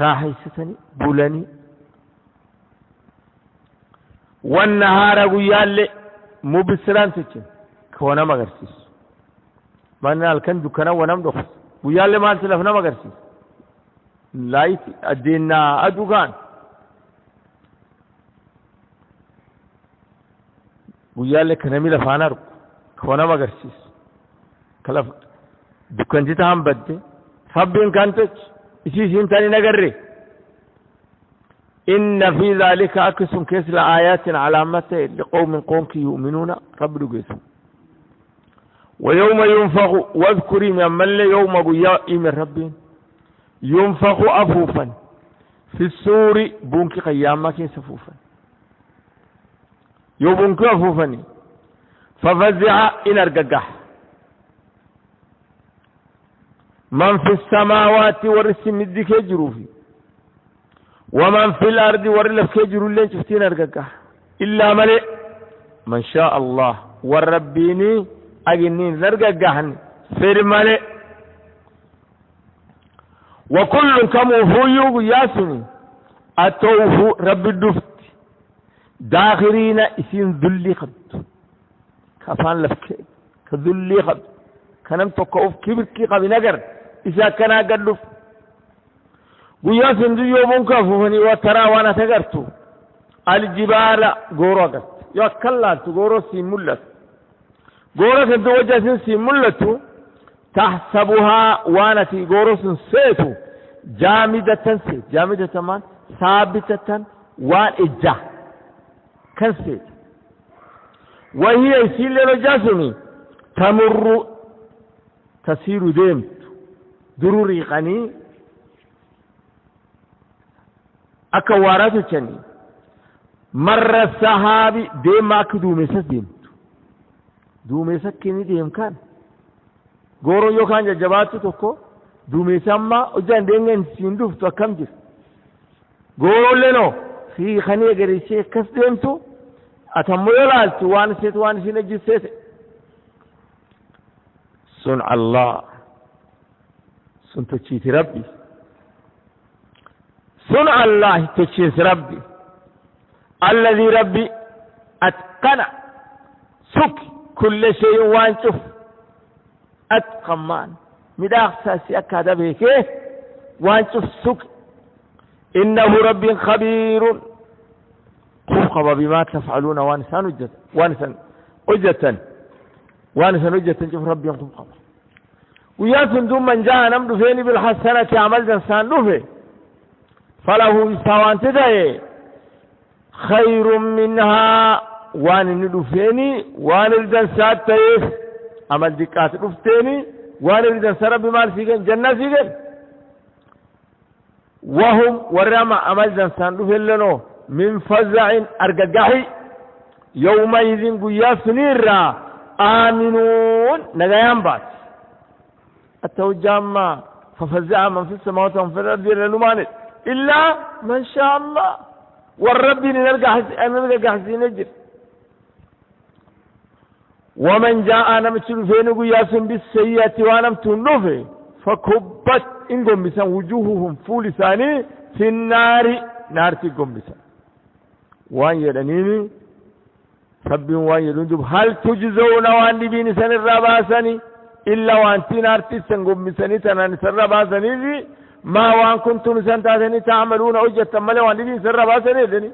راحيستني بولني والنهار قيال مبصران تشن كونا مغرسيس من الكن دكانا ونم دخس قيال ما تلفنا مغرسيس لايت الدين أدوغان قيال كنمي لفانا رب كونا مغرسيس كلف دكان جتا هم بدي ربين كانتش إشي سنتاني نغري إن في ذلك أكس كيس لآيات علامات لقوم قومك يؤمنون رب لقيتهم ويوم ينفخ واذكري من مل يوم قياء من ربين ينفخ أفوفا في السور بونك قيامك سفوفا يوبونك أفوفني ففزع إن أرققح من في السماوات والرسم الدك يجروفي ومن في الأرض ورلف كيجروا اللين شفتين أرققح إلا ملئ من شاء الله والربيني أجنين نرققحن فير ملئ وكل كم هو ياسني أتوه رب الدفت داخرين إسين ذلي قد كفان لفك كذلي قد كنم تقوف كبر كي قبي نجر إذا كان قدف قياس يومون كفوني وترى وانا تجرتو الجبال غورقت يا كلا تغورو سيمولت غورو كنت وجه سيمولتو تحسبها وانا تي غورو سيتو جامدة سيت جامدة مان ثابتة وان إجا كان سيت وهي يسيل رجاسني تمر تسير ديمت دروري قني أكوارات تشني مر السحابي ديما كدوميسا ديمت دوميسا كني ديم كان غورو يوكان جباتو توكو دوميسا ما أجان دينغن سيندوف تو كم جير غورو لنو في خني غريشي كس ديمتو أتمو يلالتو وان سيت نجيسيت صنع الله سن تشيت ربي صنع الله تشيت ربي الذي ربي أتقن سك كل شيء وانشوف أتقمان مداخ ساسي أكاد بيك وانشوف سك إنه ربي خبير خبر بما تفعلون وانسان أجة شوف ربي ينقم خبر وياسم دون من جاء نمد فيني بالحسنة عمل جنسان نفي فله يستوان تدعي خير منها وان ندفيني وان الجنسات تيس عمل دكات نفتيني وان الجنس ربي مال سيغن جنة سيغن وهم ورما عمل جنسان نفي لنو من فزع أرققحي يومئذ قياس نيرا آمنون نغيان بات التوجام ففزع من في السماوات ومن في الأرض للمانت إلا من شاء الله والرب نلقى حسين نجر ومن جاء نمتل فين قياس بالسيئة ونمت النفي فكبت إنكم بسان وجوههم فولساني في النار نار تقوم بسان وان يدنيني رب وان يدنجب هل تجزون وان لبين سن الرباسني إلا وانتي نارتي سنقوم بساني تناني سن الرباسني ما وان كنتم سنتاتني تعملون أجة ملي وان لبين سن الرباسني لني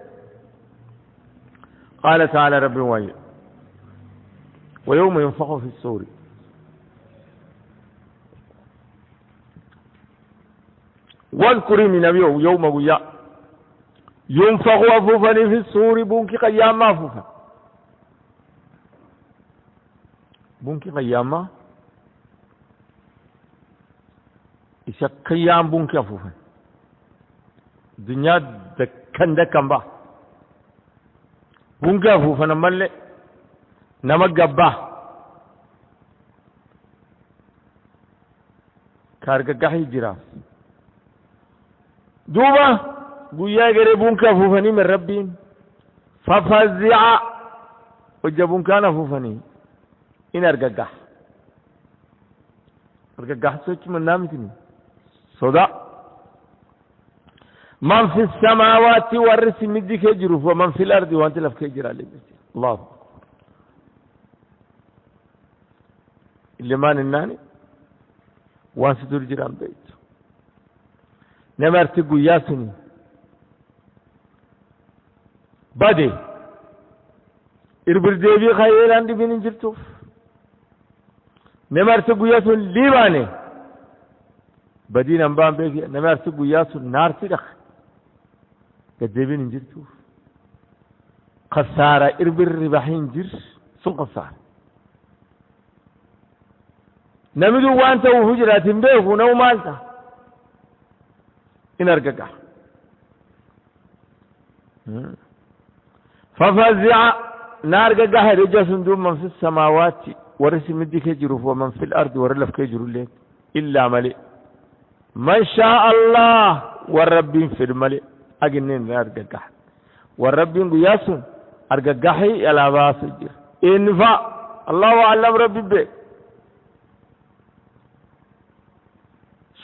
قال تعالى رب وان ويوم ينفخ في الصور واذكري من يوم قيا ينفخ أفوفا في الصور بونك قياما أفوفا بونك قياما إذا قيام بونك أفوفا دنيا دكان با بونك أفوفا نمالي نمقبا كارجح جرا دوبا قويا قريبون كفوفني من ربين ففزع وجبون كان فوفني إن أرجح سوچ من نامتني صدا من في السماوات والرس مدي كجروف ومن في الأرض وانت لف كجرا الله اللي ما نناني واسدور جرام بيت نمرت قياسني بدي إربر ديبي خيال عندي بين جرتوف نمرت قياسن ليباني بدي نمبان بيجي نمرت قياسن نار تدخ كديبي نجرتوف خسارة إربر ربحين جر سن خسارة نمدو وانت وهجرات بيه ونو مالتا إن أرقق ففزع نار ققه رجس دوم من في السماوات ورسم مدي كجروف ومن في الأرض ورلف كجرو لك إلا ملئ من شاء الله والرب في الملئ أجنين نار ققه والرب قياس أرققه إلى باسجر إنفا الله أعلم ربي بك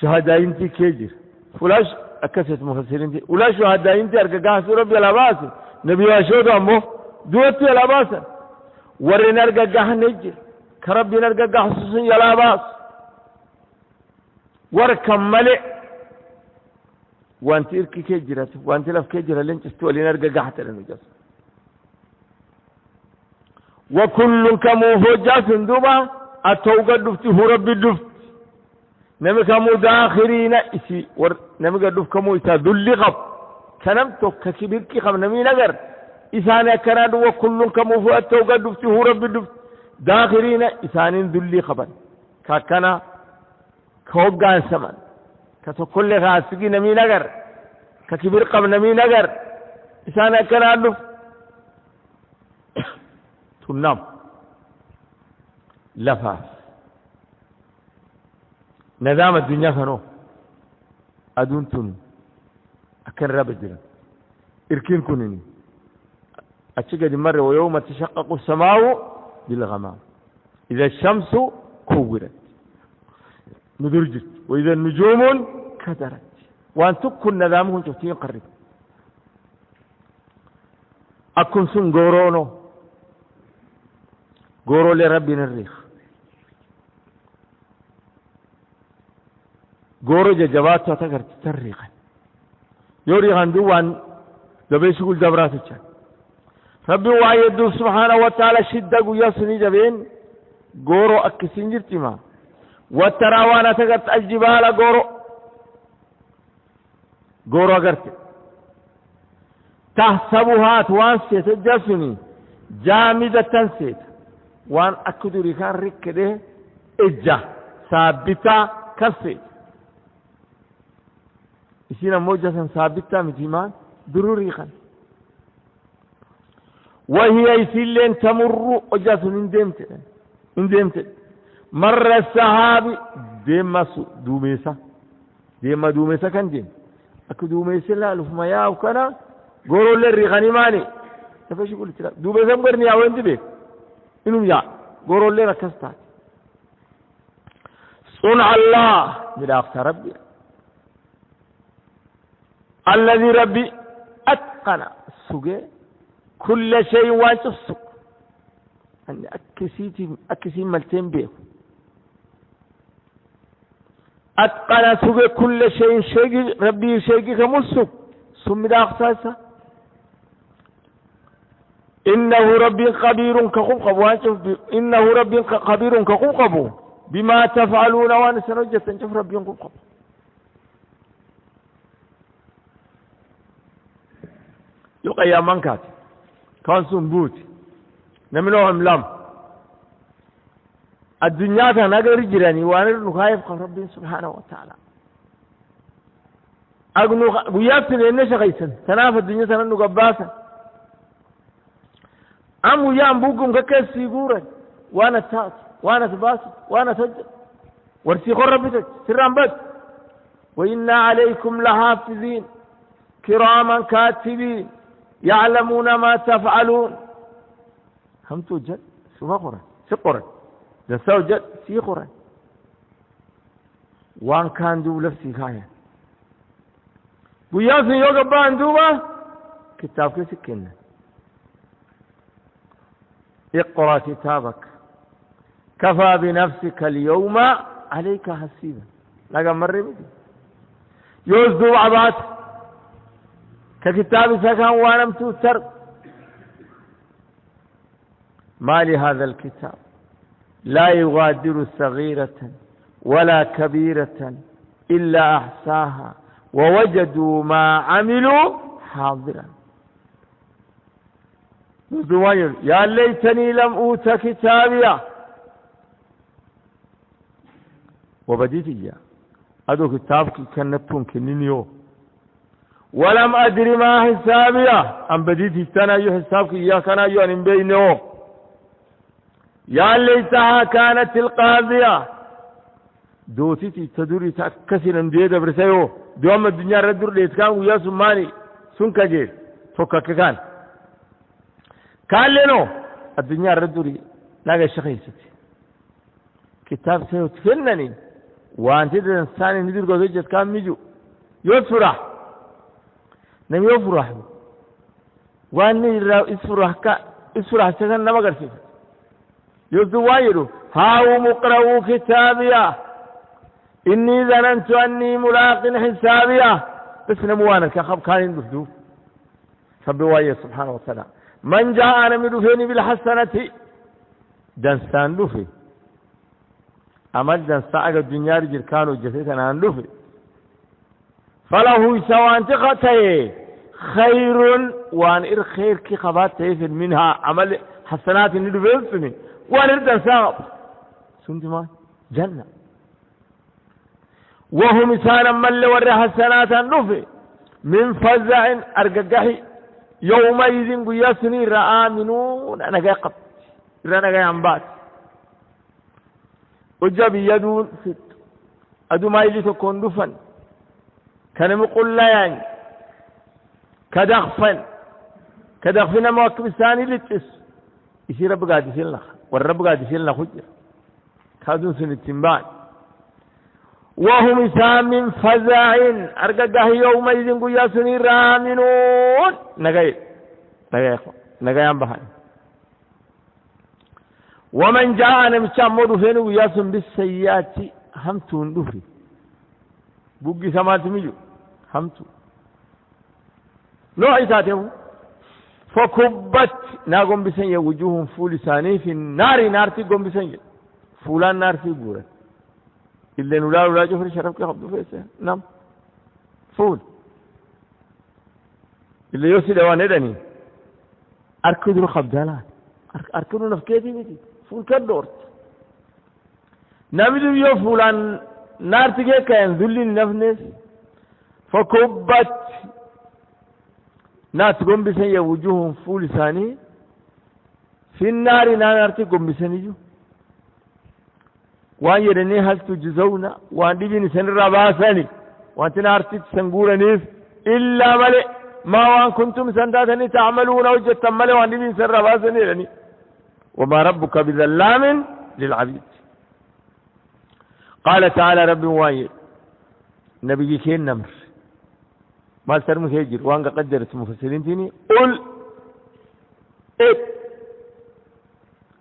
شهداء انتي كيجر فلاش أكثت مفسرين انتي ولا شهداء انتي أرقاها سورة بالعباس نبي واشود أمه دوتي العباس ورين أرقاها نجر كربين أرقاها خصوصي العباس وركم ملئ وانتي إركي كيجرت وانتي لف كيجر لين تستولين أرقاها تلنجس وكل كموفوجات دوبا أتوقع دفتي هو ربي دفت نمي كمو داخرين إسي نمي قدوف كمو إسا دولي خب كنم توك كبير كي خب نمي نقر إساني كناد وكل كمو فؤاد قدوف تهو رب دوف داخرين إسانين دولي خبا كاكنا كوغان سمن كتو كل خاسقي نمي نقر ككبير قب نمي نقر إساني كناد دوف تنام لفاف نظام الدنيا كانوا أدونتون أكن رابجرا إركين كونني أشجع مرة ويوم تشقق السماء بالغمام إذا الشمس كورت ندرجت وإذا النجوم كدرت وأن تكون نظامهم شفتين قرب أكون سن غورو لربنا الريخ غورو جوات تكر تريقا يوري غندوان دبي شغل دبرات الشان ربي وعيد سبحانه وتعالى شدة يسني جبين غورو أكسين جرتما وتراوانا تكرت الجبال غورو أغرت تحسبها توانسيت الجسني جامدة تنسيت وان أكدري كان ركده إجا ثابتة كسيت إسينا موجة ثابتة متيمان ضروري خان وهي يسيلين تمر أجاس اندمت مر السحاب دوميسا كان ديم أكو دوميسا لا لف ما ياو كنا قولوا للرغاني ماني تفاش يقول لك دوميسا مقرني أو انت بيك إنهم يا قولوا لي ركستات صنع الله بلا أخت ربي الذي ربي أتقن سجى كل شيء وانتصق أن أكسي ملتين به أتقن سجى كل شيء ربي شيء كمسك سمي أخساسا إنه ربي خبير كخبخب إنه ربي خبير كخبخب بما تفعلون وأنا سنجد تنشف ربي كخبخب يقى يا منكات كان سنبوت نمنوهم لم الدنيا تنقر جراني وانا نخايف ربي سبحانه وتعالى أقنو ويابتن إنش غيسن تناف الدنيا تننو قباسا ويام بوكم ككس سيقورا وانا تات وانا تباسط وانا تجد ورسي خربتك سران بس وإنا عليكم لحافظين كراما كاتبين يعلمون ما تفعلون هم توجد سوى قرآن سقرآن جسوا جد سي قرآن وان كان دوب لفسي خايا وياسن يوغا بان دوبا كتاب كسكنا اقرأ كتابك كفى بنفسك اليوم عليك حسيبا لقى مرة بدي يوزدو عبات ككتاب سكن وانم توتر ما لهذا الكتاب لا يغادر صغيرة ولا كبيرة إلا أحصاها ووجدوا ما عملوا حاضرا يا ليتني لم أوت كتابيا وبديت إياه أدو كتابك كنبتون كنينيو ولم أدري ما حسابيا أم بديت استنا يو حسابك إياه كان يو أن بينه يا ليتها كانت القاضية دوتي تدوري تكسر انديد برسيو دوام الدنيا ردور ليتكان ويا سماني سنكجير فكككان كان لنو الدنيا ردوري لاقى شخيستي كتاب سيو تفنني وانت الانسان ندير قضية كان ميجو يفرح نم يفرح واني اسفرح سكن نما قرسي يزوايرو هاو مقرأوا كتابيا إني ظننت أني ملاق حسابيا بس نموانا كخب كان يندفدو فبوايه سبحانه وتعالى من جاء نمدو فيني بالحسنة دنسان لفي أمد دنسان أقا الدنيا رجل كانوا جسيتنا لفي فله سوان تقتي خير وان إر خير كي خبات تيفر منها عمل حسنات ندو فيني وان إر دنسان سنت ما جنة وهم إسانا من لور حسنات النفي من فزع أرققحي يومئذ قياسني رآمنون أنا قاي قبت أنا قاي عنبات وجب يدون ست أدو ما يجي تكون دفن كان مقول لا يعني كدغفن مواكب الثاني للتس يصير رب قاعد يشيل لك والرب قاعد يشيل لك حجر كادون سن التنبان وهم إسام من فزع أرققه يومئذ قياسني رامنون نقاي بحان ومن جاء نمشامود فين قياس بالسيئات همتون دفري بقي سمات ميجو همتو نوع إساته فكبت ناقم بسنية وجوههم فول ساني في النار نارتي قم بسنية فولان نارتي قورت إلا نولا جفر شرف كي خبدو فيسه نعم فول إلا يوسي دوان ندني أركضوا خبدالات أركضوا نفكيتي ميتي فول كدورت نبدو يو فولان نار تجي كان ذل النفس فكبت ناس قم بسنية وجوههم فول ثاني في النار نار تقوم بسنيجو وان يرني هل تجزون وان ديجني سن رباسني وان تنارتي سنغورنيف إلا ملئ ما وان كنتم سنداتني تعملون وجدتم ملئ وان ديجني سن رباسني يعني وما ربك بظلام للعبيد قال تعالى رب وايد نبي كين نمر ما سرمك هجر وان قدرت مفسرين تيني قل إيه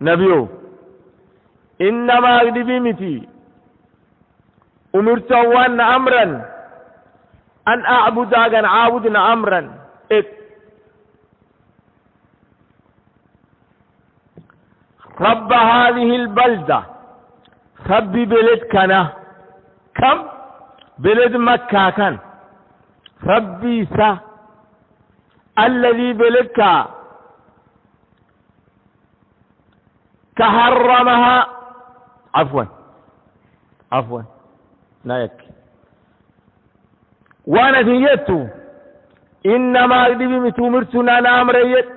نبيو إنما أغدبي متي أمرت وأن أمرا أن أعبد أن عابدنا أمرا إيه رب هذه البلدة رب بلد كنا كم بلد مكة كان ربي سا الذي بلدك كحرمها عفوا لا يكفي ونتيجته إنما أقدم متومرتنا أنا أمريت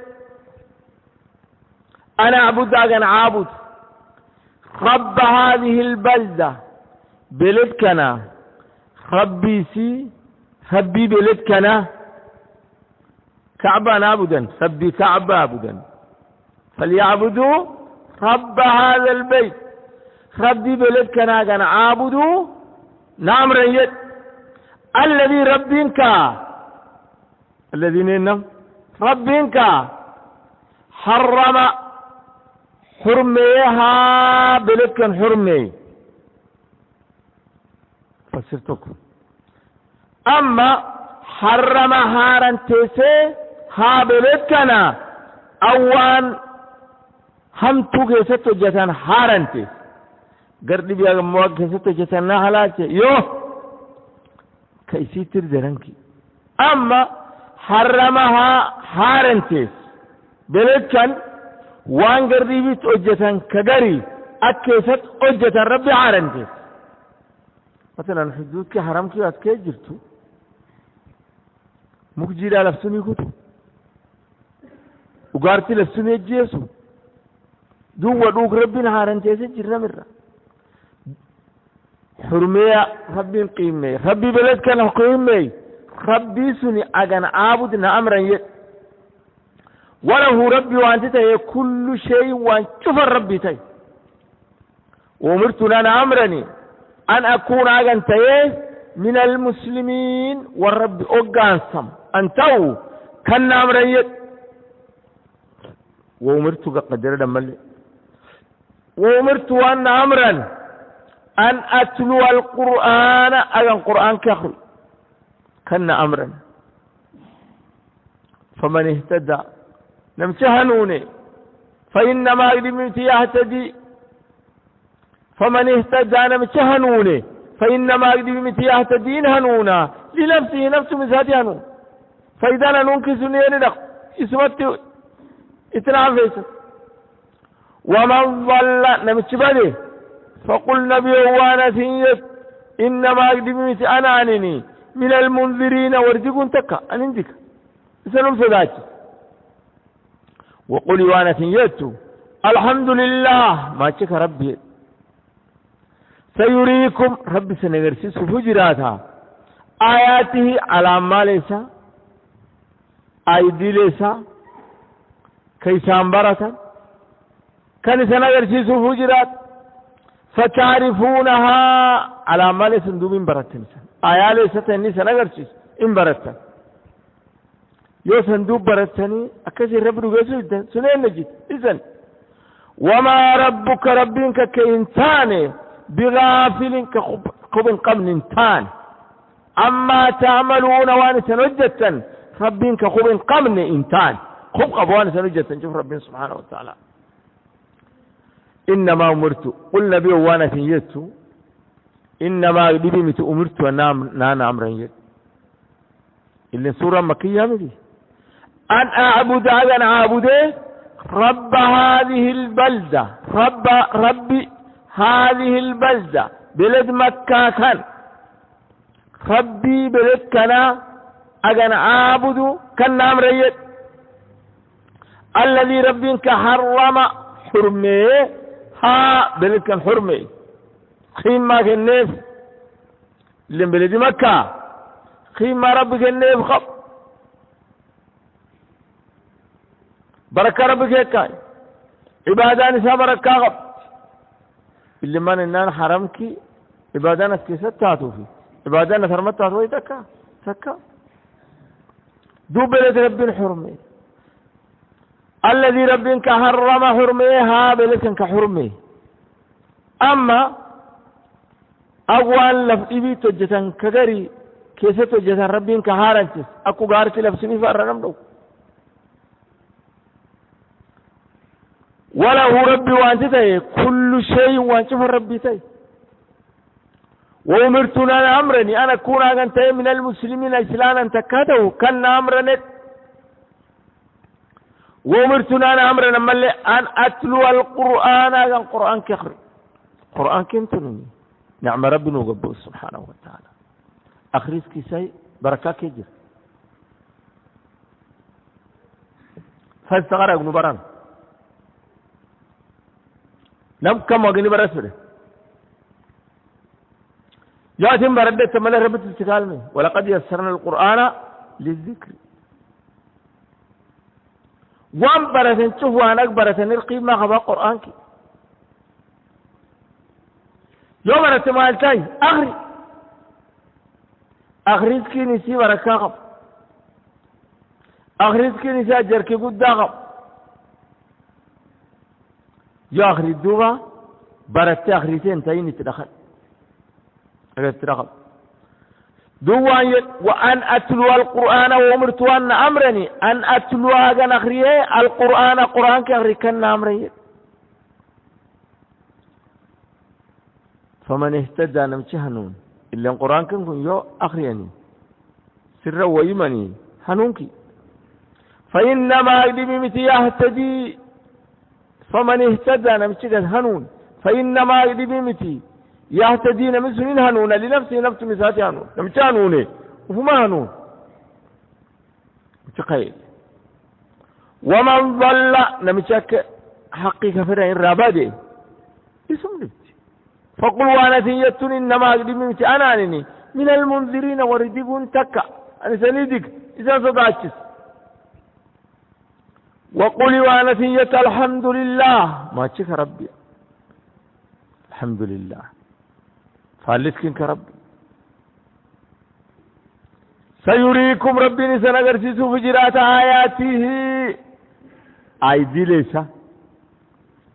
أنا أعبد أنا عابد رب هذه البلدة بلد كنا ربي سي ربي بلد كنا كعبة نعبدا ربي كعبة عبدا فليعبدوا رب هذا البيت ربي بلد كنا كان عابدوا نعم ريت الذي ربينك الذين إنهم ربينك حرم حرميها بلد كان حرمي فسرتكم أما حرم هارن تيسي ها بلد كان أوان هم توجه ستو جتان هارن تيس قرد بيا موجه ستو جتان نهلاته يو كيسي تردرنكي أما حرمها هارن تيس بلد كان وان قرد بيت أجتان كجري أكيست أجتان ربي هارن تيس مثلا حدود كي حرام كي أسكي جرتو مكجيرا لفسوني كتو وقارتي لفسوني جيسو دو ودوك ربنا هارن تيسي جرنا مرة حرمية ربي قيمة ربي بلد كان قيمة ربي سني أغن عابدنا أمرا وله ربي وانتتا كل شيء وانشوف ربي تي ومرتنا أنا أمرني أن أكون أغن من المسلمين والرب أغانسم أنتو كان أمرا وأمرت قدر دمالي وأمرت أن أمرا أن أتلو القرآن أيضا قرآن كخل كان أمرا فمن اهتدى نمتهنوني فإنما يدمت يهتدي فمن اهتدى نمتهنوني فإنما يدمت يهتدين هنونا لنفسه نفسه مزهد هنون فإذا ننكسني لنق اسمت اتنعفيس ومن ضل نمتبده فقل نبي وانا سيد إنما أقدمت أنا عنني من المنذرين وارجقون تكا أن عندك سنم فذاتي وقل وانا سيدت الحمد لله ما تشك ربي سيريكم ربي سنغرسيس فجراتها آياته على ما ليس أيدي ليس كيسان برتا كان سنغرسيس فجرات فتعرفونها على ما ليس ندوب برتن آية ليست إني سنغرسيس إن برتا يو سندوب برتني أكثر رب رجسوا جدا سنين نجد إذن وما ربك ربك كإنسان بغافل كخب قبل إنسان أما تعملون وأنا سنجدة ربك خب قبل إنسان خب قبوان سنجدة شوف ربنا سبحانه وتعالى إنما أمرت قل نبي وانا سنجدت إنما لبمت أمرت أنا أمرا يد إلا سورة مكية مدي أن أعبد أن أعبده رب هذه البلدة ربي هذه البلدة بلد مكة كان ربي بلد كنا أن أعبد كان أمرا يد الذي ربك حرم حرمه ها بلد كان حرمي خيمة النيف اللي بلد مكة خيمة ربك النيف خب بركة ربك يكاي عبادان سا بركة خب اللي من النان حرمكي عبادان اسكيست تاتو في عبادان ثرمت تاتو تكا دو بلد رب حرمي الذي ربك حرم حرميها بلد كحرمي أما أول لفظي توجتان كغري كيسة توجتان ربين كهارنتس أكو غارتي لفظني فأرنم دو وله ربي وانتتي كل شيء وانشف ربي تي وأمرتنا أمرني أنا أكون أغنتي من المسلمين إسلاما تكاته كان أمرني وأمرتنا أمرنا ملي أن أتلو القرآن أغن قرآن كخري قرآن كنتني نعم ربنا وقبه سبحانه وتعالى أخريس كيساي بركة كجر فاستغرق ابن بران نم كم وقني برسله ياتي بردت ملا ربت تكالمي ولقد يسرنا القرآن للذكر وان برتن شوف وانا برتن القيمة خبا قرآنك يوم برت مالتاي أخري سكيني سي بركاغب أخري سكيني سي أجركي قد داغب يا أخري الدوبة برت أخريتين تايني تدخل دوان وأن أتلو القرآن وأمرت أن أمرني أن أتلو أجن أخريه القرآن قرآن كأخري كان أمري فمن اهتدى نمشي هنون إلا القرآن كان يو أخريني سر ويمني هنونكي فإنما بمتي يهتدي فمن اهتدى نمشي هنون فإنما بمتي يهتدين مسنين هنون لنفسه نفس مساتي هنون نمشي هنوني وفما هنون متقيل ومن ضل نمشك حقيقة فرعين رابادي اسم نبتي فقل وانا ثيتن إنما بمتي أنا أنني من المنذرين وردقون تكا أنا سنيدك إذا صدعتش وقل وانا ثيت الحمد لله ما تشك ربي الحمد لله فالسكن كرب سيريكم ربي سنغرسيس فجرات آياته آيدي ليس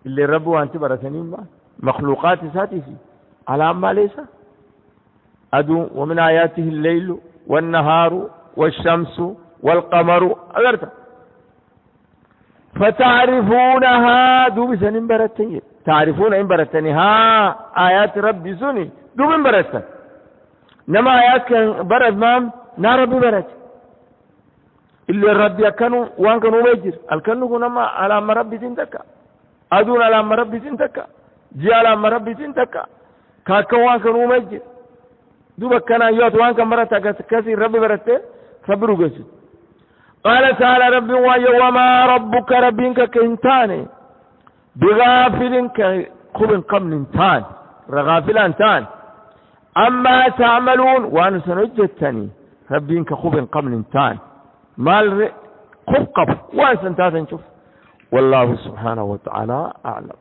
اللي رب وانت برسنين ما مخلوقات ساتي على ما ليس أدو ومن آياته الليل والنهار والشمس والقمر أغرت فتعرفونها دو بسنين برتين تعرفون إن برتني ها آيات ربي سني دو من برتن نما آيات كان برد مام نار ربي برد اللي ربي كانوا وان كانوا ويجر الكنو كنما على ما ربي تنتكا أدون على ما ربي تنتكا جي على ما ربي تنتكا كاكا وان كانوا ويجر دو بكنا يوت وان كان برد كسي ربي برد فبرو قسي قال تعالى ربي وما ربك ربك كنتاني بغافل كخب قمن تان رغافلان تان أما تعملون وأنا سنجتني ربين كخب قمن تان مال خب قف وأنا سنتاتن شوف والله سبحانه وتعالى أعلم.